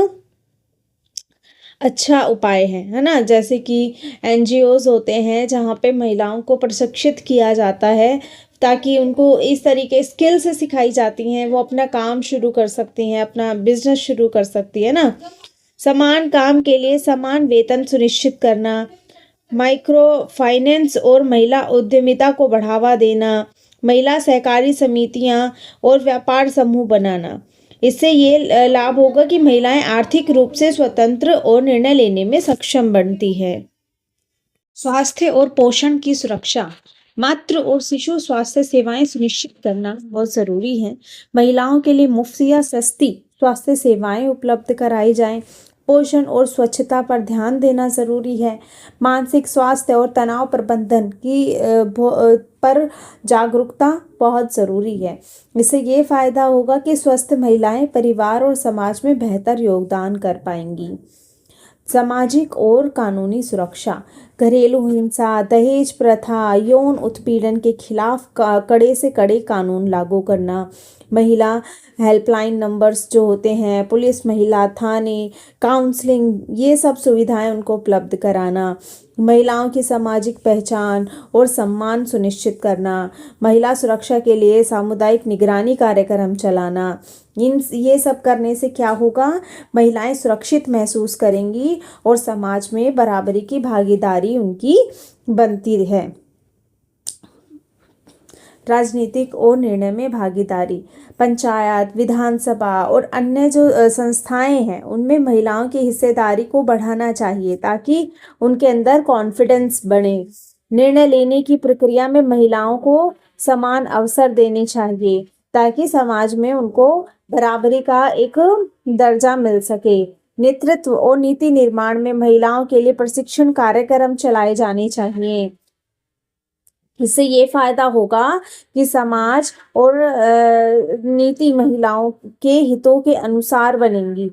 अच्छा उपाय है ना। जैसे कि NGOs होते हैं जहाँ पे महिलाओं को प्रशिक्षित किया जाता है ताकि उनको इस तरीके स्किल्स सिखाई जाती हैं, वो अपना काम शुरू कर सकती हैं, अपना बिजनेस शुरू कर सकती है ना। समान काम के लिए समान वेतन सुनिश्चित करना, माइक्रो फाइनेंस और महिला उद्यमिता को बढ़ावा देना, महिला सहकारी समितियां और व्यापार समूह बनाना। इससे ये लाभ होगा कि महिलाएं आर्थिक रूप से स्वतंत्र और निर्णय लेने में सक्षम बनती है। स्वास्थ्य और पोषण की सुरक्षा, मातृ और शिशु स्वास्थ्य सेवाएं सुनिश्चित करना बहुत ज़रूरी है। महिलाओं के लिए मुफ्त या सस्ती स्वास्थ्य सेवाएं उपलब्ध कराई जाएं। पोषण और स्वच्छता पर ध्यान देना ज़रूरी है। मानसिक स्वास्थ्य और तनाव प्रबंधन की पर जागरूकता बहुत ज़रूरी है। इससे ये फ़ायदा होगा कि स्वस्थ महिलाएं परिवार और समाज में बेहतर योगदान कर पाएंगी। सामाजिक और कानूनी सुरक्षा, घरेलू हिंसा, दहेज प्रथा, यौन उत्पीड़न के खिलाफ कड़े से कड़े कानून लागू करना। महिला हेल्पलाइन नंबर्स जो होते हैं, पुलिस, महिला थाने, काउंसलिंग, ये सब सुविधाएं उनको उपलब्ध कराना। महिलाओं की सामाजिक पहचान और सम्मान सुनिश्चित करना। महिला सुरक्षा के लिए सामुदायिक निगरानी कार्यक्रम चलाना। ये सब करने से क्या होगा, महिलाएं सुरक्षित महसूस करेंगी और समाज में बराबरी की भागीदारी उनकी बनती है। राजनीतिक और निर्णय में भागीदारी, पंचायत, विधानसभा और अन्य जो संस्थाएं हैं उनमें महिलाओं की हिस्सेदारी को बढ़ाना चाहिए ताकि उनके अंदर कॉन्फिडेंस बढ़े। निर्णय लेने की प्रक्रिया में महिलाओं को समान अवसर देने चाहिए ताकि समाज में उनको बराबरी का एक दर्जा मिल सके। नेतृत्व और नीति निर्माण में महिलाओं के लिए प्रशिक्षण कार्यक्रम चलाए जाने चाहिए। इससे ये फायदा होगा कि समाज और नीति महिलाओं के हितों के अनुसार बनेंगी,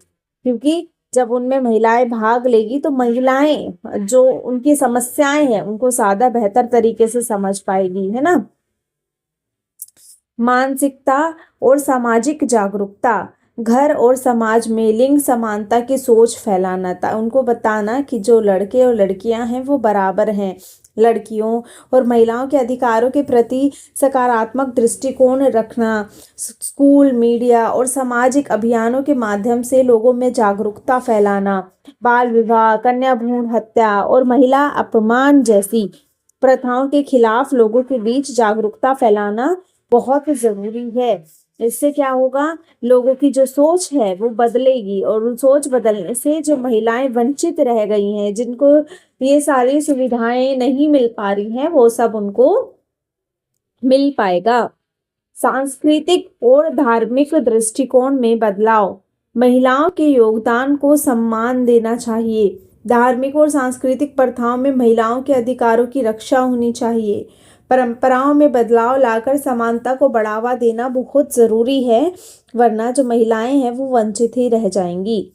क्योंकि जब उनमें महिलाएं भाग लेगी तो महिलाएं जो उनकी समस्याएं हैं उनको ज़्यादा बेहतर तरीके से समझ पाएगी, है ना। मानसिकता और सामाजिक जागरूकता, घर और समाज में लिंग समानता की सोच फैलाना था, उनको बताना कि जो लड़के और लड़कियां हैं वो बराबर हैं। लड़कियों और महिलाओं के अधिकारों के प्रति सकारात्मक दृष्टिकोण रखना। स्कूल, मीडिया और सामाजिक अभियानों के माध्यम से लोगों में जागरूकता फैलाना। बाल विवाह, कन्या भ्रूण हत्या और महिला अपमान जैसी प्रथाओं के खिलाफ लोगों के बीच जागरूकता फैलाना बहुत ज़रूरी है। इससे क्या होगा, लोगों की जो सोच है वो बदलेगी, और उन सोच बदलने से जो महिलाएं वंचित रह गई हैं, जिनको ये सारी सुविधाएं नहीं मिल पा रही हैं, वो सब उनको मिल पाएगा। सांस्कृतिक और धार्मिक दृष्टिकोण में बदलाव, महिलाओं के योगदान को सम्मान देना चाहिए। धार्मिक और सांस्कृतिक प्रथाओं में महिलाओं के अधिकारों की रक्षा होनी चाहिए। परंपराओं में बदलाव लाकर समानता को बढ़ावा देना बहुत जरूरी है, वरना जो महिलाएं हैं वो वंचित ही रह जाएंगी।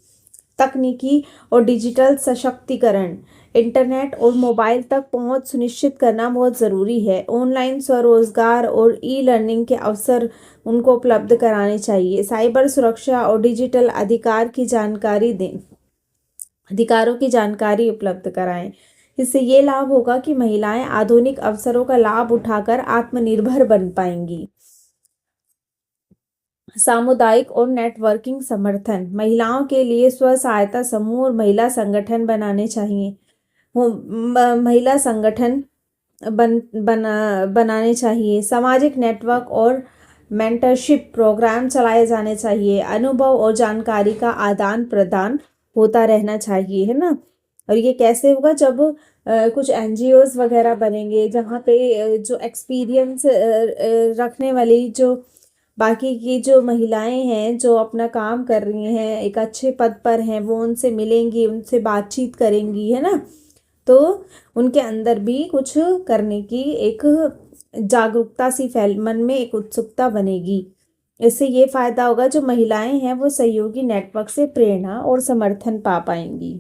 तकनीकी और डिजिटल सशक्तिकरण, इंटरनेट और मोबाइल तक पहुंच सुनिश्चित करना बहुत ज़रूरी है। ऑनलाइन स्वरोजगार और ई लर्निंग के अवसर उनको उपलब्ध कराने चाहिए। साइबर सुरक्षा और डिजिटल अधिकारों की जानकारी उपलब्ध कराएं। इससे ये लाभ होगा कि महिलाएं आधुनिक अवसरों का लाभ उठाकर आत्मनिर्भर बन पाएंगी। सामुदायिक और नेटवर्किंग समर्थन, महिलाओं के लिए स्व सहायता समूह और महिला संगठन बनाने चाहिए। महिला संगठन बनाने चाहिए। सामाजिक नेटवर्क और मेंटरशिप प्रोग्राम चलाए जाने चाहिए। अनुभव और जानकारी का आदान प्रदान होता रहना चाहिए, है ना। और ये कैसे होगा, जब कुछ एनजीओज वगैरह बनेंगे जहाँ पे जो एक्सपीरियंस रखने वाली जो बाकी की जो महिलाएं हैं जो अपना काम कर रही हैं, एक अच्छे पद पर हैं, वो उनसे मिलेंगी, उनसे बातचीत करेंगी, है ना। तो उनके अंदर भी कुछ करने की एक जागरूकता सी मन में एक उत्सुकता बनेगी। इससे ये फायदा होगा, जो महिलाएं हैं वो सहयोगी नेटवर्क से प्रेरणा और समर्थन पा पाएंगी।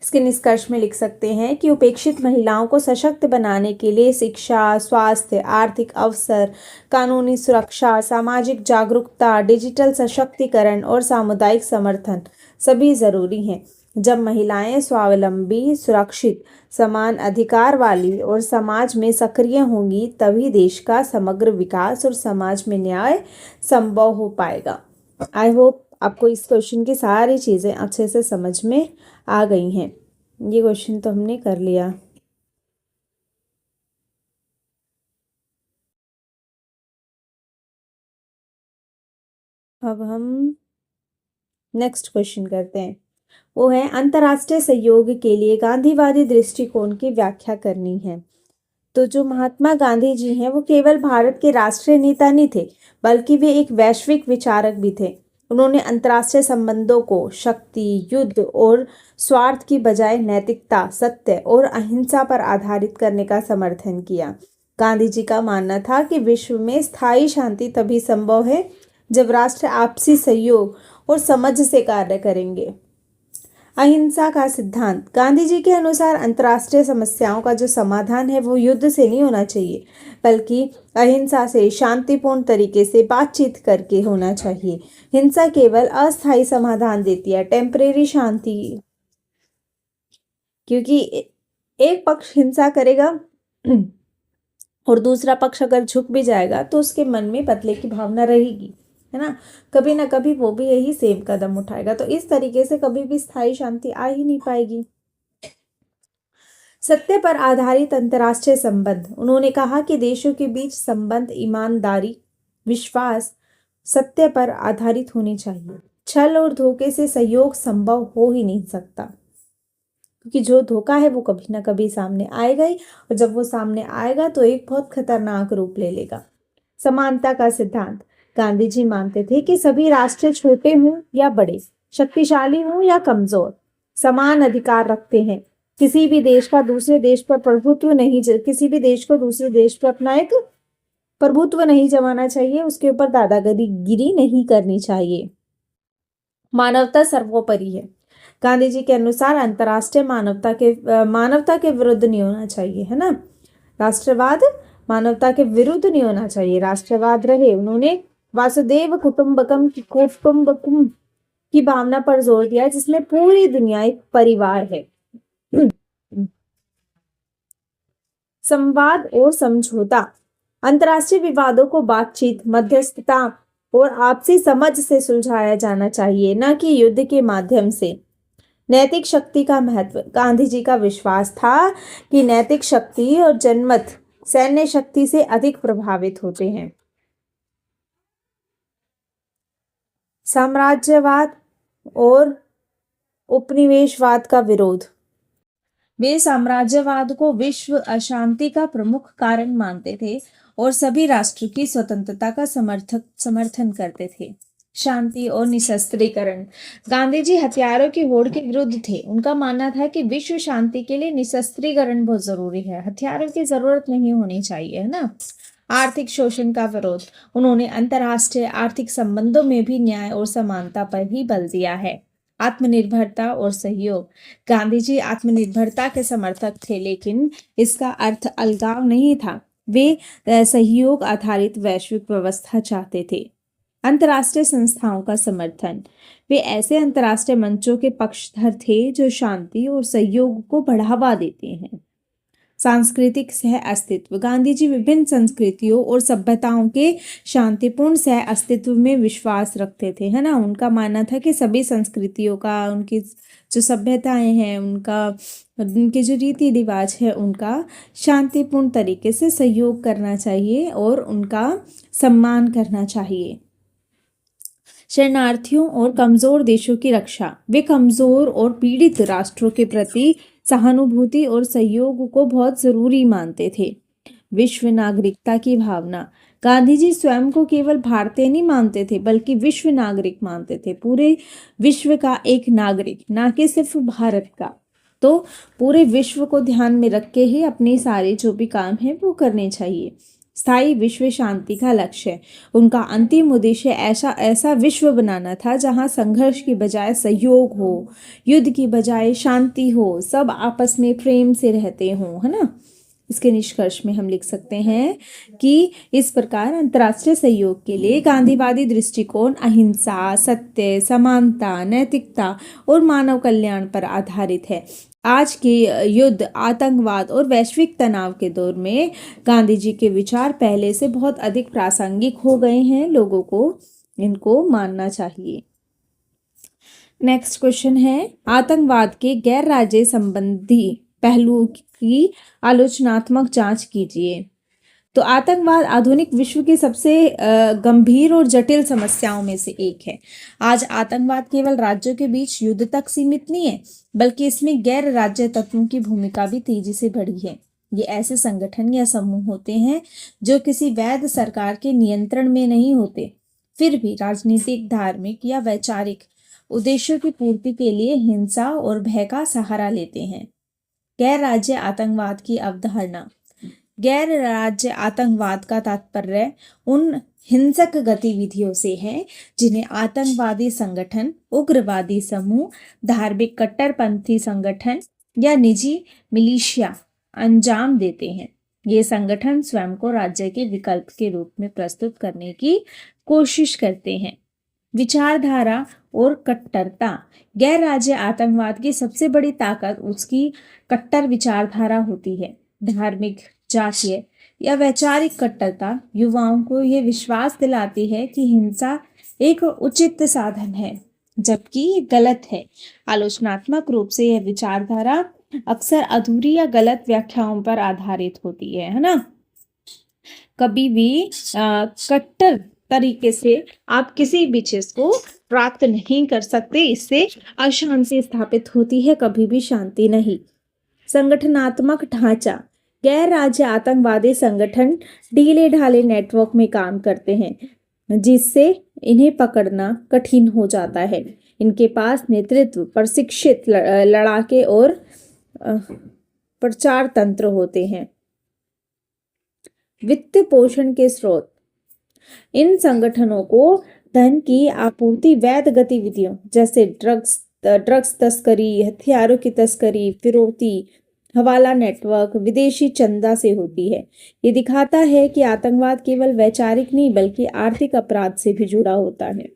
इसके निष्कर्ष में लिख सकते हैं कि उपेक्षित महिलाओं को सशक्त बनाने के लिए शिक्षा, स्वास्थ्य, आर्थिक अवसर, कानूनी सुरक्षा, सामाजिक जागरूकता, डिजिटल सशक्तिकरण और सामुदायिक समर्थन सभी जरूरी हैं। जब महिलाएं स्वावलंबी, सुरक्षित, समान अधिकार वाली और समाज में सक्रिय होंगी, तभी देश का समग्र विकास और समाज में न्याय संभव हो पाएगा। आई होप आपको इस क्वेश्चन की सारी चीज़ें अच्छे से समझ में आ गई हैं। ये क्वेश्चन तो हमने कर लिया। अब हम नेक्स्ट क्वेश्चन करते हैं। वो है, अंतर्राष्ट्रीय सहयोग के लिए गांधीवादी दृष्टिकोण की व्याख्या करनी है। तो जो महात्मा गांधी जी हैं वो केवल भारत के राष्ट्रीय नेता नहीं थे, बल्कि वे एक वैश्विक विचारक भी थे। उन्होंने अंतर्राष्ट्रीय संबंधों को शक्ति, युद्ध और स्वार्थ की बजाय नैतिकता, सत्य और अहिंसा पर आधारित करने का समर्थन किया। गांधी जी का मानना था कि विश्व में स्थायी शांति तभी संभव है जब राष्ट्र आपसी सहयोग और समझ से कार्य करेंगे। अहिंसा का सिद्धांत, गांधी जी के अनुसार अंतर्राष्ट्रीय समस्याओं का जो समाधान है वो युद्ध से नहीं होना चाहिए, बल्कि अहिंसा से, शांतिपूर्ण तरीके से बातचीत करके होना चाहिए। हिंसा केवल अस्थायी समाधान देती है, टेम्परेरी शांति, क्योंकि एक पक्ष हिंसा करेगा और दूसरा पक्ष अगर झुक भी जाएगा तो उसके मन में बदले की भावना रहेगी, है ना कभी वो भी यही सेम कदम उठाएगा। तो इस तरीके से कभी भी स्थायी शांति आ ही नहीं पाएगी। सत्य पर आधारित अंतर्राष्ट्रीय संबंध, उन्होंने कहा कि देशों के बीच संबंध ईमानदारी, विश्वास, सत्य पर आधारित होने चाहिए। छल और धोखे से सहयोग संभव हो ही नहीं सकता, क्योंकि जो धोखा है वो कभी ना कभी सामने आएगा ही, और जब वो सामने आएगा तो एक बहुत खतरनाक रूप ले लेगा। समानता का सिद्धांत, गांधी जी मानते थे कि सभी राष्ट्र छोटे हों या बड़े, शक्तिशाली हों या कमजोर, समान अधिकार रखते हैं। किसी भी देश का दूसरे देश पर प्रभुत्व नहीं, किसी भी देश को दूसरे देश पर अपना एक प्रभुत्व नहीं जमाना चाहिए, उसके ऊपर दादागिरी नहीं करनी चाहिए। मानवता सर्वोपरि है। गांधी जी के अनुसार अंतर्राष्ट्रीय मानवता के विरुद्ध नहीं होना चाहिए, है ना। राष्ट्रवाद मानवता के विरुद्ध नहीं होना चाहिए, राष्ट्रवाद रहे। उन्होंने वासुदेव कुटुंबकम की भावना पर जोर दिया, जिसमें पूरी दुनिया एक परिवार है। संवाद और समझौता, अंतर्राष्ट्रीय विवादों को बातचीत, मध्यस्थता और आपसी समझ से सुलझाया जाना चाहिए, न कि युद्ध के माध्यम से। नैतिक शक्ति का महत्व, गांधी जी का विश्वास था कि नैतिक शक्ति और जनमत सैन्य शक्ति से अधिक प्रभावित होते हैं। साम्राज्यवाद और उपनिवेशवाद का विरोध। वे साम्राज्यवाद को विश्व अशांति का प्रमुख कारण मानते थे और सभी राष्ट्र की स्वतंत्रता का समर्थन करते थे। शांति और निशस्त्रीकरण। गांधी जी हथियारों की होड़ के विरुद्ध थे। उनका मानना था कि विश्व शांति के लिए निशस्त्रीकरण बहुत जरूरी है, हथियारों की जरूरत नहीं होनी चाहिए, है ना। आर्थिक शोषण का विरोध। उन्होंने अंतर्राष्ट्रीय आर्थिक संबंधों में भी न्याय और समानता पर ही बल दिया है। आत्मनिर्भरता और सहयोग। गांधी जी आत्मनिर्भरता के समर्थक थे, लेकिन इसका अर्थ अलगाव नहीं था। वे सहयोग आधारित वैश्विक व्यवस्था चाहते थे। अंतर्राष्ट्रीय संस्थाओं का समर्थन। वे ऐसे अंतर्राष्ट्रीय मंचों के पक्षधर थे जो शांति और सहयोग को बढ़ावा देते हैं। सांस्कृतिक सह अस्तित्व। गांधी जी विभिन्न संस्कृतियों और सभ्यताओं के शांतिपूर्ण सह अस्तित्व में विश्वास रखते थे, है ना। उनका मानना था कि सभी संस्कृतियों का, उनकी जो सभ्यताएं हैं, उनके जो रीति रिवाज है, उनका शांतिपूर्ण तरीके से सहयोग करना चाहिए और उनका सम्मान करना चाहिए। शरणार्थियों और कमजोर देशों की रक्षा। वे कमजोर और पीड़ित राष्ट्रों के प्रति सहानुभूति और सहयोग को बहुत जरूरी मानते थे। विश्व नागरिकता की भावना। गांधी जी स्वयं को केवल भारतीय नहीं मानते थे, बल्कि विश्व नागरिक मानते थे। पूरे विश्व का एक नागरिक, ना कि सिर्फ भारत का। तो पूरे विश्व को ध्यान में रख के ही अपने सारे जो भी काम हैं वो करने चाहिए। स्थायी विश्व शांति का लक्ष्य। उनका अंतिम उद्देश्य ऐसा विश्व बनाना था जहां संघर्ष की बजाय सहयोग हो, युद्ध की बजाय शांति हो, सब आपस में प्रेम से रहते हों, है ना। इसके निष्कर्ष में हम लिख सकते हैं कि इस प्रकार अंतर्राष्ट्रीय सहयोग के लिए गांधीवादी दृष्टिकोण अहिंसा, सत्य, समानता, नैतिकता और मानव कल्याण पर आधारित है। आज के युद्ध, आतंकवाद और वैश्विक तनाव के दौर में गांधी जी के विचार पहले से बहुत अधिक प्रासंगिक हो गए हैं। लोगों को इनको मानना चाहिए। नेक्स्ट क्वेश्चन है, आतंकवाद के गैर राज्य संबंधी पहलुओं की आलोचनात्मक जांच कीजिए। तो आतंकवाद आधुनिक विश्व की सबसे गंभीर और जटिल समस्याओं में से एक है। आज आतंकवाद केवल राज्यों के बीच युद्ध तक सीमित नहीं है, बल्कि इसमें गैर राज्य तत्वों की भूमिका भी तेजी से बढ़ी है। ये ऐसे संगठन या समूह होते हैं जो किसी वैध सरकार के नियंत्रण में नहीं होते, फिर भी राजनीतिक, धार्मिक या वैचारिक उद्देश्यों की पूर्ति के लिए हिंसा और भय का सहारा लेते हैं। गैर राज्य आतंकवाद की अवधारणा। गैर राज्य आतंकवाद का तात्पर्य उन हिंसक गतिविधियों से है जिन्हें आतंकवादी संगठन, उग्रवादी समूह, धार्मिक कट्टरपंथी संगठन या निजी मिलिशिया अंजाम देते हैं। ये संगठन स्वयं को राज्य के विकल्प के रूप में प्रस्तुत करने की कोशिश करते हैं। विचारधारा और कट्टरता। गैर राज्य आतंकवाद की सबसे बड़ी ताकत उसकी कट्टर विचारधारा होती है। धार्मिक, जातीय या वैचारिक कट्टरता युवाओं को यह विश्वास दिलाती है कि हिंसा एक उचित साधन है, जबकि गलत है। आलोचनात्मक रूप से यह विचारधारा अक्सर अधूरी या गलत व्याख्याओं पर आधारित होती है ना। कभी भी कट्टर तरीके से आप किसी भी चीज को प्राप्त नहीं कर सकते, इससे अशांति स्थापित होती है, कभी भी शांति नहीं। संगठनात्मक ढांचा। गैर राज्य आतंकवादी संगठन ढीले ढाले नेटवर्क में काम करते हैं, जिससे इन्हें पकड़ना कठिन हो जाता है। इनके पास नेतृत्व, प्रशिक्षित लड़ाके और प्रचार तंत्र होते हैं। वित्त पोषण के स्रोत। इन संगठनों को धन की आपूर्ति वैध गतिविधियों जैसे ड्रग्स तस्करी, हथियारों की तस्करी, फिरौती, हवाला नेटवर्क, विदेशी चंदा से होती है। ये दिखाता है कि आतंकवाद केवल वैचारिक नहीं बल्कि आर्थिक अपराध से भी जुड़ा होता है।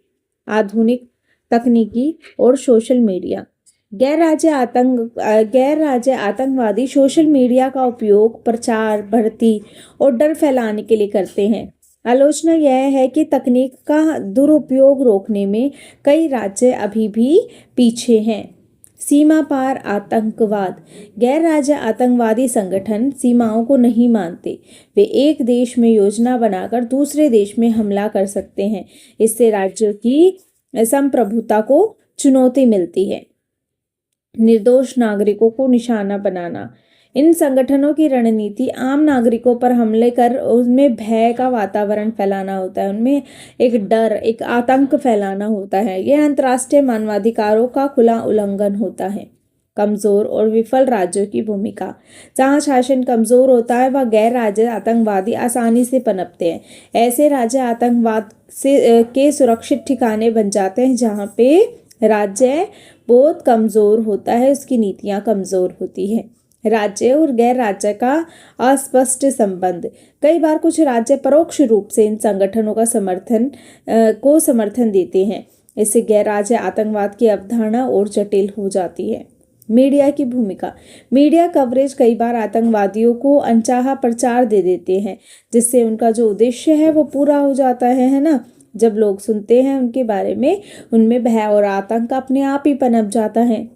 आधुनिक तकनीकी और सोशल मीडिया। गैर राज्य आतंकवादी सोशल मीडिया का उपयोग प्रचार, भर्ती और डर फैलाने के लिए करते हैं। आलोचना यह है कि तकनीक का दुरुपयोग रोकने में कई राज्य अभी भी पीछे हैं। सीमा पार आतंकवाद। गैर राज्य आतंकवादी संगठन सीमाओं को नहीं मानते। वे एक देश में योजना बनाकर दूसरे देश में हमला कर सकते हैं। इससे राज्यों की संप्रभुता को चुनौती मिलती है। निर्दोष नागरिकों को निशाना बनाना। इन संगठनों की रणनीति आम नागरिकों पर हमले कर उनमें भय का वातावरण फैलाना होता है, उनमें एक डर, एक आतंक फैलाना होता है। यह अंतर्राष्ट्रीय मानवाधिकारों का खुला उल्लंघन होता है। कमजोर और विफल राज्यों की भूमिका। जहां शासन कमजोर होता है वह गैर राज्य आतंकवादी आसानी से पनपते हैं। ऐसे राज्य आतंकवाद से के सुरक्षित ठिकाने बन जाते हैं। जहां पे राज्य बहुत कमजोर होता है, उसकी नीतियां कमजोर होती है। राज्य और गैर राज्य का अस्पष्ट संबंध। कई बार कुछ राज्य परोक्ष रूप से इन संगठनों का समर्थन देते हैं। इससे गैर राज्य आतंकवाद की अवधारणा और जटिल हो जाती है। मीडिया की भूमिका। मीडिया कवरेज कई बार आतंकवादियों को अनचाहा प्रचार दे देते हैं, जिससे उनका जो उद्देश्य है वो पूरा हो जाता है ना। जब लोग सुनते हैं उनके बारे में, उनमें भय और आतंक अपने आप ही पनप जाता है।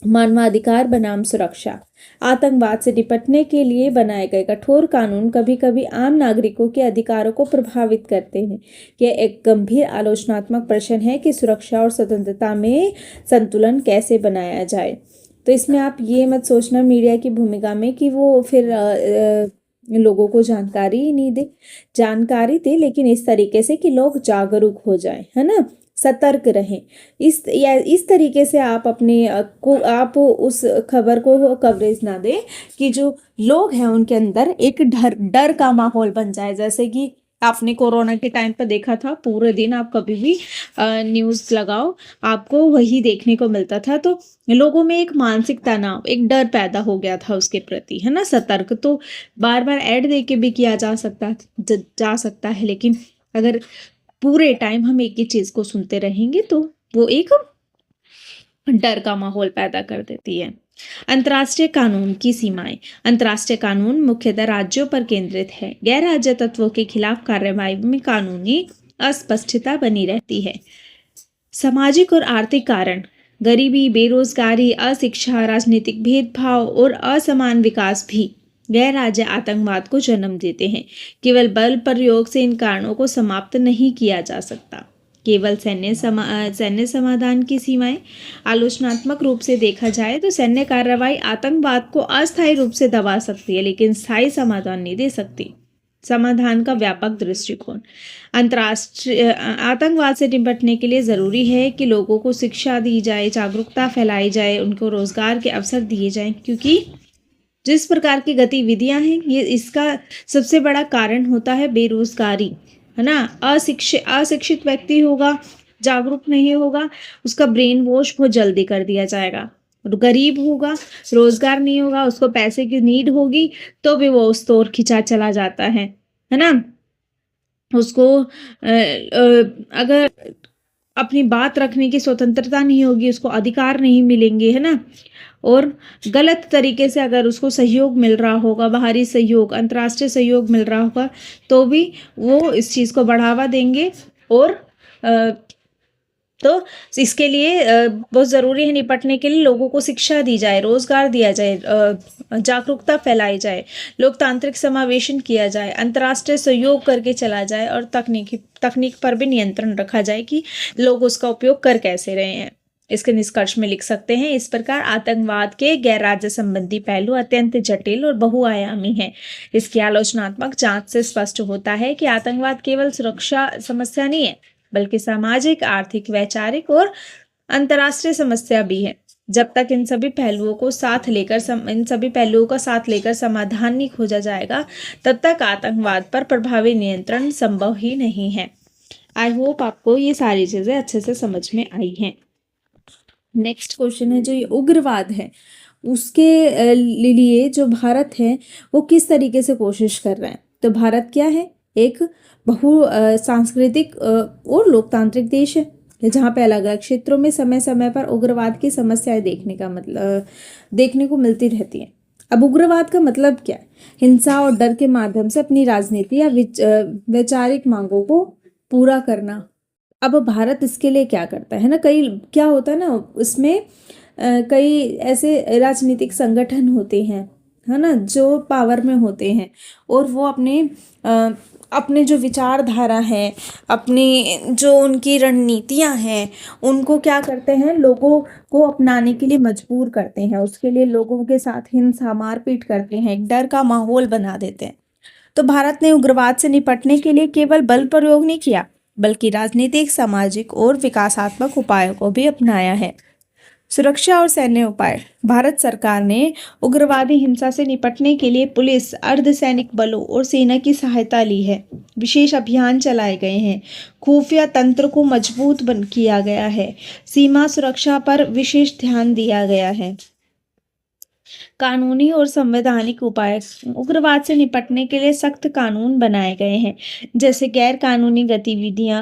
मानवाधिकार बनाम सुरक्षा। आतंकवाद से निपटने के लिए बनाए गए कठोर कानून कभी कभी आम नागरिकों के अधिकारों को प्रभावित करते हैं। यह एक गंभीर आलोचनात्मक प्रश्न है कि सुरक्षा और स्वतंत्रता में संतुलन कैसे बनाया जाए। तो इसमें आप ये मत सोचना मीडिया की भूमिका में कि वो फिर लोगों को जानकारी ही नहीं दे, जानकारी दे लेकिन इस तरीके से कि लोग जागरूक हो जाएं, है ना, सतर्क रहें। इस तरीके से आप आप उस खबर को कवरेज ना दें कि जो लोग हैं उनके अंदर एक डर का माहौल बन जाए। जैसे कि आपने कोरोना के टाइम पर देखा था, पूरे दिन आप कभी भी न्यूज़ लगाओ आपको वही देखने को मिलता था। तो लोगों में एक मानसिक तनाव, एक डर पैदा हो गया था उसके प्रति, है ना। सतर्क तो बार बार ऐड दे के भी किया जा सकता है, लेकिन अगर पूरे टाइम हम एक ही चीज को सुनते रहेंगे तो वो एक डर का माहौल पैदा कर देती है। अंतर्राष्ट्रीय कानून की सीमाएं। अंतर्राष्ट्रीय कानून मुख्यतः राज्यों पर केंद्रित है। गैर राज्य तत्वों के खिलाफ कार्रवाई में कानूनी अस्पष्टता बनी रहती है। सामाजिक और आर्थिक कारण। गरीबी, बेरोजगारी, अशिक्षा, राजनीतिक भेदभाव और असमान विकास भी गैर राज्य आतंकवाद को जन्म देते हैं। केवल बल प्रयोग से इन कारणों को समाप्त नहीं किया जा सकता। केवल सैन्य समाधान की सीमाएं। आलोचनात्मक रूप से देखा जाए तो सैन्य कार्रवाई आतंकवाद को अस्थायी रूप से दबा सकती है, लेकिन स्थायी समाधान नहीं दे सकती। समाधान का व्यापक दृष्टिकोण। अंतर्राष्ट्रीय आतंकवाद से निपटने के लिए जरूरी है कि लोगों को शिक्षा दी जाए, जागरूकता फैलाई जाए, उनको रोजगार के अवसर दिए जाएं, क्योंकि जिस प्रकार की गतिविधियां हैं ये इसका सबसे बड़ा कारण होता है बेरोजगारी, है ना। अशिक्षित व्यक्ति होगा, जागरूक नहीं होगा, उसका ब्रेन वॉश बहुत जल्दी कर दिया जाएगा। और गरीब होगा, रोजगार नहीं होगा, उसको पैसे की नीड होगी तो भी वो उस तौर खिंचा चला जाता है ना। उसको अगर अपनी बात रखने की स्वतंत्रता नहीं होगी, उसको अधिकार नहीं मिलेंगे, है ना। और गलत तरीके से अगर उसको सहयोग मिल रहा होगा, बाहरी सहयोग, अंतर्राष्ट्रीय सहयोग मिल रहा होगा, तो भी वो इस चीज़ को बढ़ावा देंगे। और तो इसके लिए बहुत ज़रूरी है निपटने के लिए लोगों को शिक्षा दी जाए, रोजगार दिया जाए, जागरूकता फैलाई जाए, लोकतांत्रिक समावेशन किया जाए, अंतर्राष्ट्रीय सहयोग करके चला जाए और तकनीक पर भी नियंत्रण रखा जाए कि लोग उसका उपयोग कर कैसे रहे हैं। इसके निष्कर्ष में लिख सकते हैं इस प्रकार, आतंकवाद के गैर राज्य संबंधी पहलू अत्यंत जटिल और बहुआयामी है। इसकी आलोचनात्मक जांच से स्पष्ट होता है कि आतंकवाद केवल सुरक्षा समस्या नहीं है, बल्कि सामाजिक, आर्थिक, वैचारिक और अंतर्राष्ट्रीय समस्या भी है। जब तक इन सभी पहलुओं का साथ लेकर समाधान नहीं खोजा जाएगा, तब तक आतंकवाद पर प्रभावी नियंत्रण संभव ही नहीं है। आई होप आपको ये सारी चीजें अच्छे से समझ में आई हैं। नेक्स्ट क्वेश्चन है जो ये उग्रवाद है उसके लिए जो भारत है वो किस तरीके से कोशिश कर रहा है। तो भारत क्या है, एक सांस्कृतिक और लोकतांत्रिक देश है, जहाँ पे अलग अलग क्षेत्रों में समय समय पर उग्रवाद की समस्याएं देखने को मिलती रहती हैं। अब उग्रवाद का मतलब क्या है? हिंसा और डर के माध्यम से अपनी राजनीति या वैचारिक मांगों को पूरा करना। अब भारत इसके लिए क्या करता है ना, क्या होता है ना, उसमें कई ऐसे राजनीतिक संगठन होते हैं, है ना, जो पावर में होते हैं और वो अपने अपने जो विचारधारा है, अपनी जो उनकी रणनीतियाँ हैं, उनको क्या करते हैं, लोगों को अपनाने के लिए मजबूर करते हैं। उसके लिए लोगों के साथ हिंसा, मारपीट करते हैं, एक डर का माहौल बना देते हैं। तो भारत ने उग्रवाद से निपटने के लिए केवल बल प्रयोग नहीं किया, बल्कि राजनीतिक, सामाजिक और विकासात्मक उपायों को भी अपनाया है। सुरक्षा और सैन्य उपाय। भारत सरकार ने उग्रवादी हिंसा से निपटने के लिए पुलिस, अर्धसैनिक बलों और सेना की सहायता ली है। विशेष अभियान चलाए गए हैं। खुफिया तंत्र को मजबूत किया गया है। सीमा सुरक्षा पर विशेष ध्यान दिया गया है। कानूनी और संवैधानिक उपाय। उग्रवाद से निपटने के लिए सख्त कानून बनाए गए हैं, जैसे गैर कानूनी गतिविधियां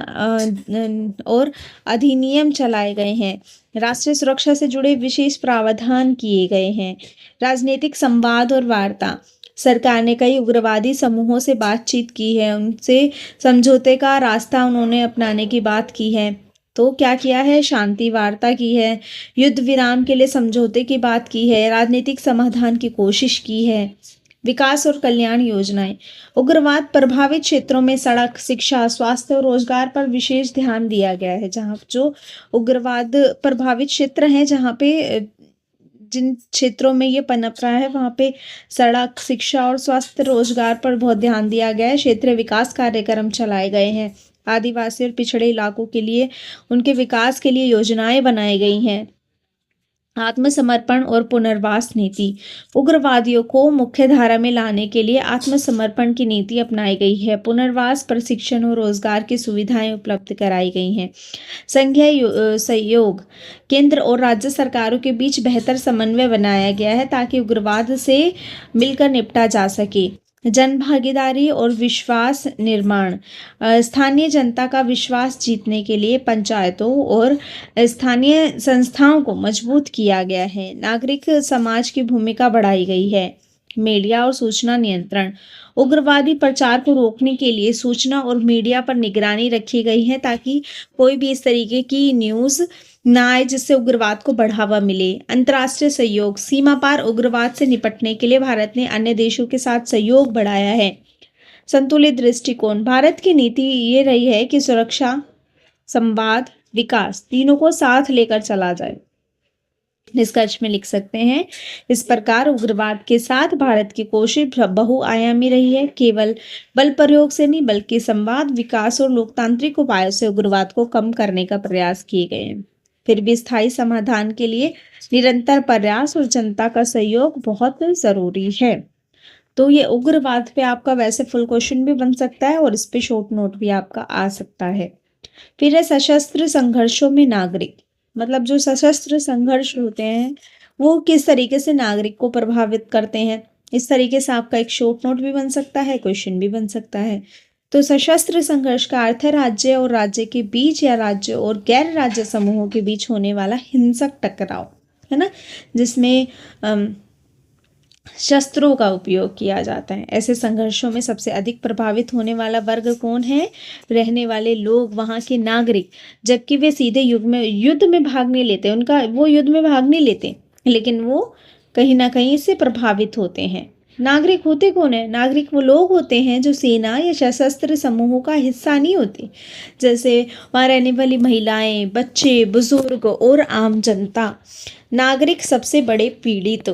और अधिनियम चलाए गए हैं। राष्ट्रीय सुरक्षा से जुड़े विशेष प्रावधान किए गए हैं। राजनीतिक संवाद और वार्ता। सरकार ने कई उग्रवादी समूहों से बातचीत की है, उनसे समझौते का रास्ता उन्होंने अपनाने की बात की है। तो क्या किया है, शांति वार्ता की है, युद्ध विराम के लिए समझौते की बात की है, राजनीतिक समाधान की कोशिश की है। विकास और कल्याण योजनाएं। उग्रवाद प्रभावित क्षेत्रों में सड़क, शिक्षा, स्वास्थ्य और रोजगार पर विशेष ध्यान दिया गया है। जहाँ जो उग्रवाद प्रभावित क्षेत्र हैं, जहाँ पे जिन क्षेत्रों में ये पनप रहा है, वहाँ पे सड़क, शिक्षा और स्वास्थ्य, रोजगार पर बहुत ध्यान दिया गया है। क्षेत्रीय विकास कार्यक्रम चलाए गए हैं। आदिवासी और पिछड़े इलाकों के लिए, उनके विकास के लिए योजनाएं बनाई गई हैं। आत्मसमर्पण और पुनर्वास नीति। उग्रवादियों को मुख्य धारा में लाने के लिए आत्मसमर्पण की नीति अपनाई गई है। पुनर्वास, प्रशिक्षण और रोजगार की सुविधाएं उपलब्ध कराई गई हैं। संघीय सहयोग। केंद्र और राज्य सरकारों के बीच बेहतर समन्वय बनाया गया है ताकि उग्रवाद से मिलकर निपटा जा सके। जन भागीदारी और विश्वास निर्माण। स्थानीय जनता का विश्वास जीतने के लिए पंचायतों और स्थानीय संस्थाओं को मजबूत किया गया है। नागरिक समाज की भूमिका बढ़ाई गई है। मीडिया और सूचना नियंत्रण। उग्रवादी प्रचार को रोकने के लिए सूचना और मीडिया पर निगरानी रखी गई है ताकि कोई भी इस तरीके की न्यूज़ ना आए जिससे उग्रवाद को बढ़ावा मिले। अंतर्राष्ट्रीय सहयोग। सीमा पार उग्रवाद से निपटने के लिए भारत ने अन्य देशों के साथ सहयोग बढ़ाया है। संतुलित दृष्टिकोण। भारत की नीति ये रही है कि सुरक्षा, संवाद, विकास तीनों को साथ लेकर चला जाए। निष्कर्ष में लिख सकते हैं, इस प्रकार उग्रवाद के साथ भारत की कोशिश बहुआयामी रही है। केवल बल प्रयोग से नहीं, बल्कि संवाद, विकास और लोकतांत्रिक उपायों से उग्रवाद को कम करने का प्रयास किए गए हैं। फिर भी स्थायी समाधान के लिए निरंतर प्रयास और जनता का सहयोग बहुत जरूरी है। तो ये उग्रवाद पे आपका वैसे फुल क्वेश्चन भी बन सकता है और इस पे शॉर्ट नोट भी आपका आ सकता है। फिर है सशस्त्र संघर्षों में नागरिक। मतलब जो सशस्त्र संघर्ष होते हैं वो किस तरीके से नागरिक को प्रभावित करते हैं, इस तरीके से आपका एक शॉर्ट नोट भी बन सकता है, क्वेश्चन भी बन सकता है। तो सशस्त्र संघर्ष का अर्थ है राज्य और राज्य के बीच या राज्य और गैर राज्य समूहों के बीच होने वाला हिंसक टकराव, है ना, जिसमें शस्त्रों का उपयोग किया जाता है। ऐसे संघर्षों में सबसे अधिक प्रभावित होने वाला वर्ग कौन है? रहने वाले लोग, वहाँ के नागरिक। जबकि वे सीधे युद्ध में भाग नहीं लेते, उनका वो युद्ध में भाग नहीं लेते, लेकिन वो कहीं ना कहीं इससे प्रभावित होते हैं। नागरिक होते कौन है? नागरिक वो लोग होते हैं जो सेना या सशस्त्र समूहों का हिस्सा नहीं होते, जैसे वहाँ रहने वाली महिलाएं, बच्चे, बुजुर्ग और आम जनता। नागरिक सबसे बड़े पीड़ित।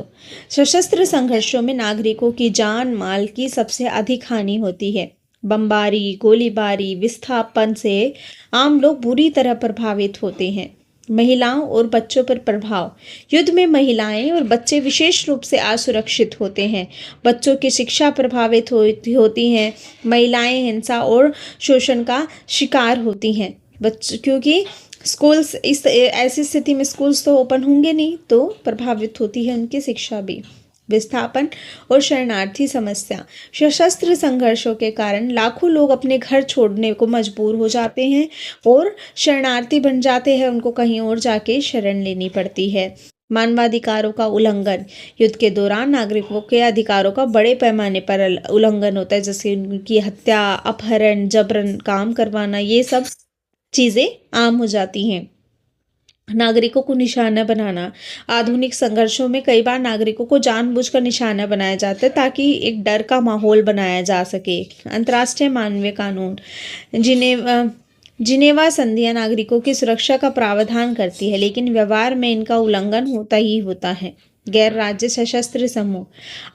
सशस्त्र संघर्षों में नागरिकों की जान माल की सबसे अधिक हानि होती है। बमबारी, गोलीबारी, विस्थापन से आम लोग बुरी तरह प्रभावित होते हैं। महिलाओं और बच्चों पर प्रभाव। युद्ध में महिलाएं और बच्चे विशेष रूप से असुरक्षित होते हैं। बच्चों की शिक्षा प्रभावित होती है। महिलाएं हिंसा और शोषण का शिकार होती हैं। क्योंकि स्कूल्स ऐसी स्थिति में स्कूल्स तो ओपन होंगे नहीं, तो प्रभावित होती है उनकी शिक्षा भी। विस्थापन और शरणार्थी समस्या। सशस्त्र संघर्षों के कारण लाखों लोग अपने घर छोड़ने को मजबूर हो जाते हैं और शरणार्थी बन जाते हैं, उनको कहीं और जाके शरण लेनी पड़ती है। मानवाधिकारों का उल्लंघन। युद्ध के दौरान नागरिकों के अधिकारों का बड़े पैमाने पर उल्लंघन होता है, जैसे उनकी हत्या, अपहरण, जबरन काम करवाना, ये सब चीज़ें आम हो जाती हैं। नागरिकों को निशाना बनाना। आधुनिक संघर्षों में कई बार नागरिकों को जानबूझकर निशाना बनाया जाता है ताकि एक डर का माहौल बनाया जा सके। अंतर्राष्ट्रीय मानवीय कानून, जिनेवा संधियां नागरिकों की सुरक्षा का प्रावधान करती है, लेकिन व्यवहार में इनका उल्लंघन होता ही होता है। गैर राज्य सशस्त्र समूह,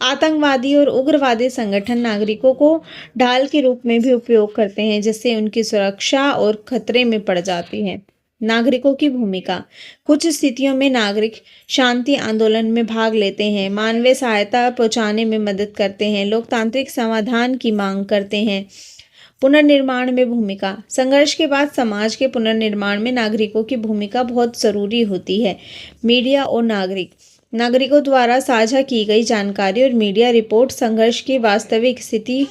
आतंकवादी और उग्रवादी संगठन नागरिकों को ढाल के रूप में भी उपयोग करते हैं, जिससे उनकी सुरक्षा और खतरे में पड़ जाती है। नागरिकों की भूमिका, कुछ स्थितियों में नागरिक शांति आंदोलन में भाग लेते हैं, मानवीय सहायता पहुंचाने में मदद करते हैं, लोकतांत्रिक समाधान की मांग करते हैं। पुनर्निर्माण में भूमिका, संघर्ष के बाद समाज के पुनर्निर्माण में नागरिकों की भूमिका बहुत ज़रूरी होती है। मीडिया और नागरिकों द्वारा साझा की गई जानकारी और मीडिया रिपोर्ट संघर्ष की वास्तविक स्थिति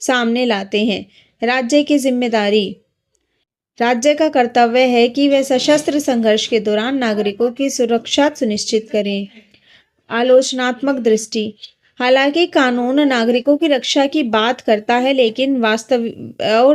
सामने लाते हैं। राज्य की जिम्मेदारी, राज्य का कर्तव्य है कि वह सशस्त्र संघर्ष के दौरान नागरिकों की सुरक्षा सुनिश्चित करें। आलोचनात्मक दृष्टि, हालांकि कानून नागरिकों की रक्षा की बात करता है, लेकिन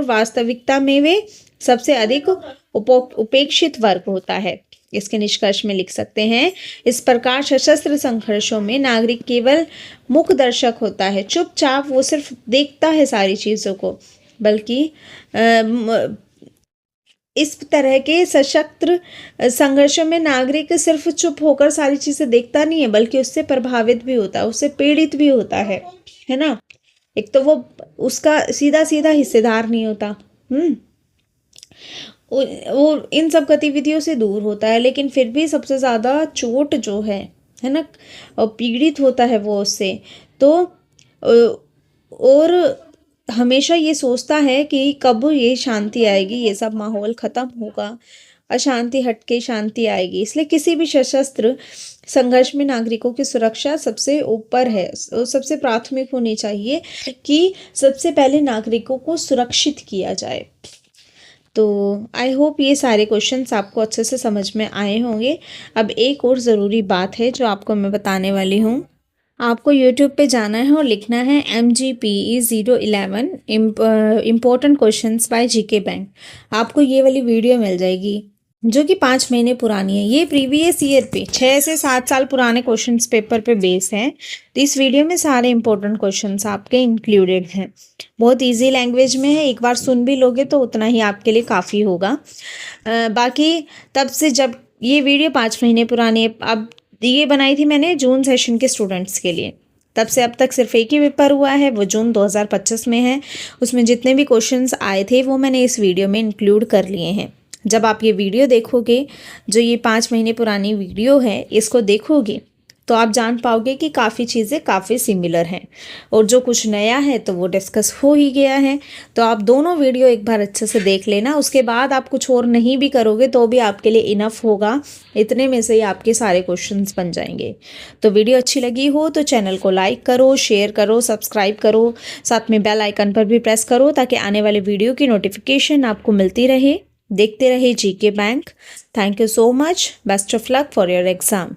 वास्तविकता में वे सबसे अधिक उपेक्षित वर्ग होता है। इसके निष्कर्ष में लिख सकते हैं, इस प्रकार सशस्त्र संघर्षों में नागरिक केवल मुख्य दर्शक होता है, चुपचाप वो सिर्फ देखता है सारी चीज़ों को, बल्कि इस तरह के सशस्त्र संघर्षों में नागरिक सिर्फ चुप होकर सारी चीज़ें देखता नहीं है, बल्कि उससे प्रभावित भी होता है, उससे पीड़ित भी होता है ना। एक तो वो उसका सीधा सीधा हिस्सेदार नहीं होता, वो इन सब गतिविधियों से दूर होता है, लेकिन फिर भी सबसे ज़्यादा चोट जो है ना, और पीड़ित होता है वो उससे। तो और हमेशा ये सोचता है कि कब ये शांति आएगी, ये सब माहौल ख़त्म होगा, अशांति हट के शांति आएगी। इसलिए किसी भी सशस्त्र संघर्ष में नागरिकों की सुरक्षा सबसे ऊपर है, सबसे प्राथमिक होनी चाहिए कि सबसे पहले नागरिकों को सुरक्षित किया जाए। तो आई होप ये सारे क्वेश्चंस आपको अच्छे से समझ में आए होंगे। अब एक और ज़रूरी बात है जो आपको मैं बताने वाली हूँ। आपको YouTube पे जाना है और लिखना है MGPE 011 important questions bye GK bank. आपको ये वाली वीडियो मिल जाएगी जो कि 5 महीने पुरानी है। ये प्रीवियस ईयर पे 6 से 7 साल पुराने क्वेश्चंस पेपर पे बेस हैं। तो इस वीडियो में सारे इंपॉर्टेंट क्वेश्चंस आपके इंक्लूडेड हैं। बहुत इजी लैंग्वेज में है, एक बार सुन भी लोगे तो उतना ही आपके लिए काफ़ी होगा। बाकी तब से जब ये वीडियो 5 महीने पुरानी है, अब ये बनाई थी मैंने जून सेशन के स्टूडेंट्स के लिए, तब से अब तक सिर्फ एक ही पेपर हुआ है, वो जून 2025 में है। उसमें जितने भी क्वेश्चंस आए थे वो मैंने इस वीडियो में इंक्लूड कर लिए हैं। जब आप ये वीडियो देखोगे, जो ये 5 महीने पुरानी वीडियो है, इसको देखोगे तो आप जान पाओगे कि काफ़ी चीज़ें काफ़ी सिमिलर हैं, और जो कुछ नया है तो वो डिस्कस हो ही गया है। तो आप दोनों वीडियो एक बार अच्छे से देख लेना, उसके बाद आप कुछ और नहीं भी करोगे तो भी आपके लिए इनफ होगा। इतने में से ही आपके सारे क्वेश्चंस बन जाएंगे। तो वीडियो अच्छी लगी हो तो चैनल को लाइक करो, शेयर करो, सब्सक्राइब करो, साथ में बेल आइकन पर भी प्रेस करो ताकि आने वाले वीडियो की नोटिफिकेशन आपको मिलती रहे। देखते रहे GK bank. Thank you so much. Best of luck for your exam.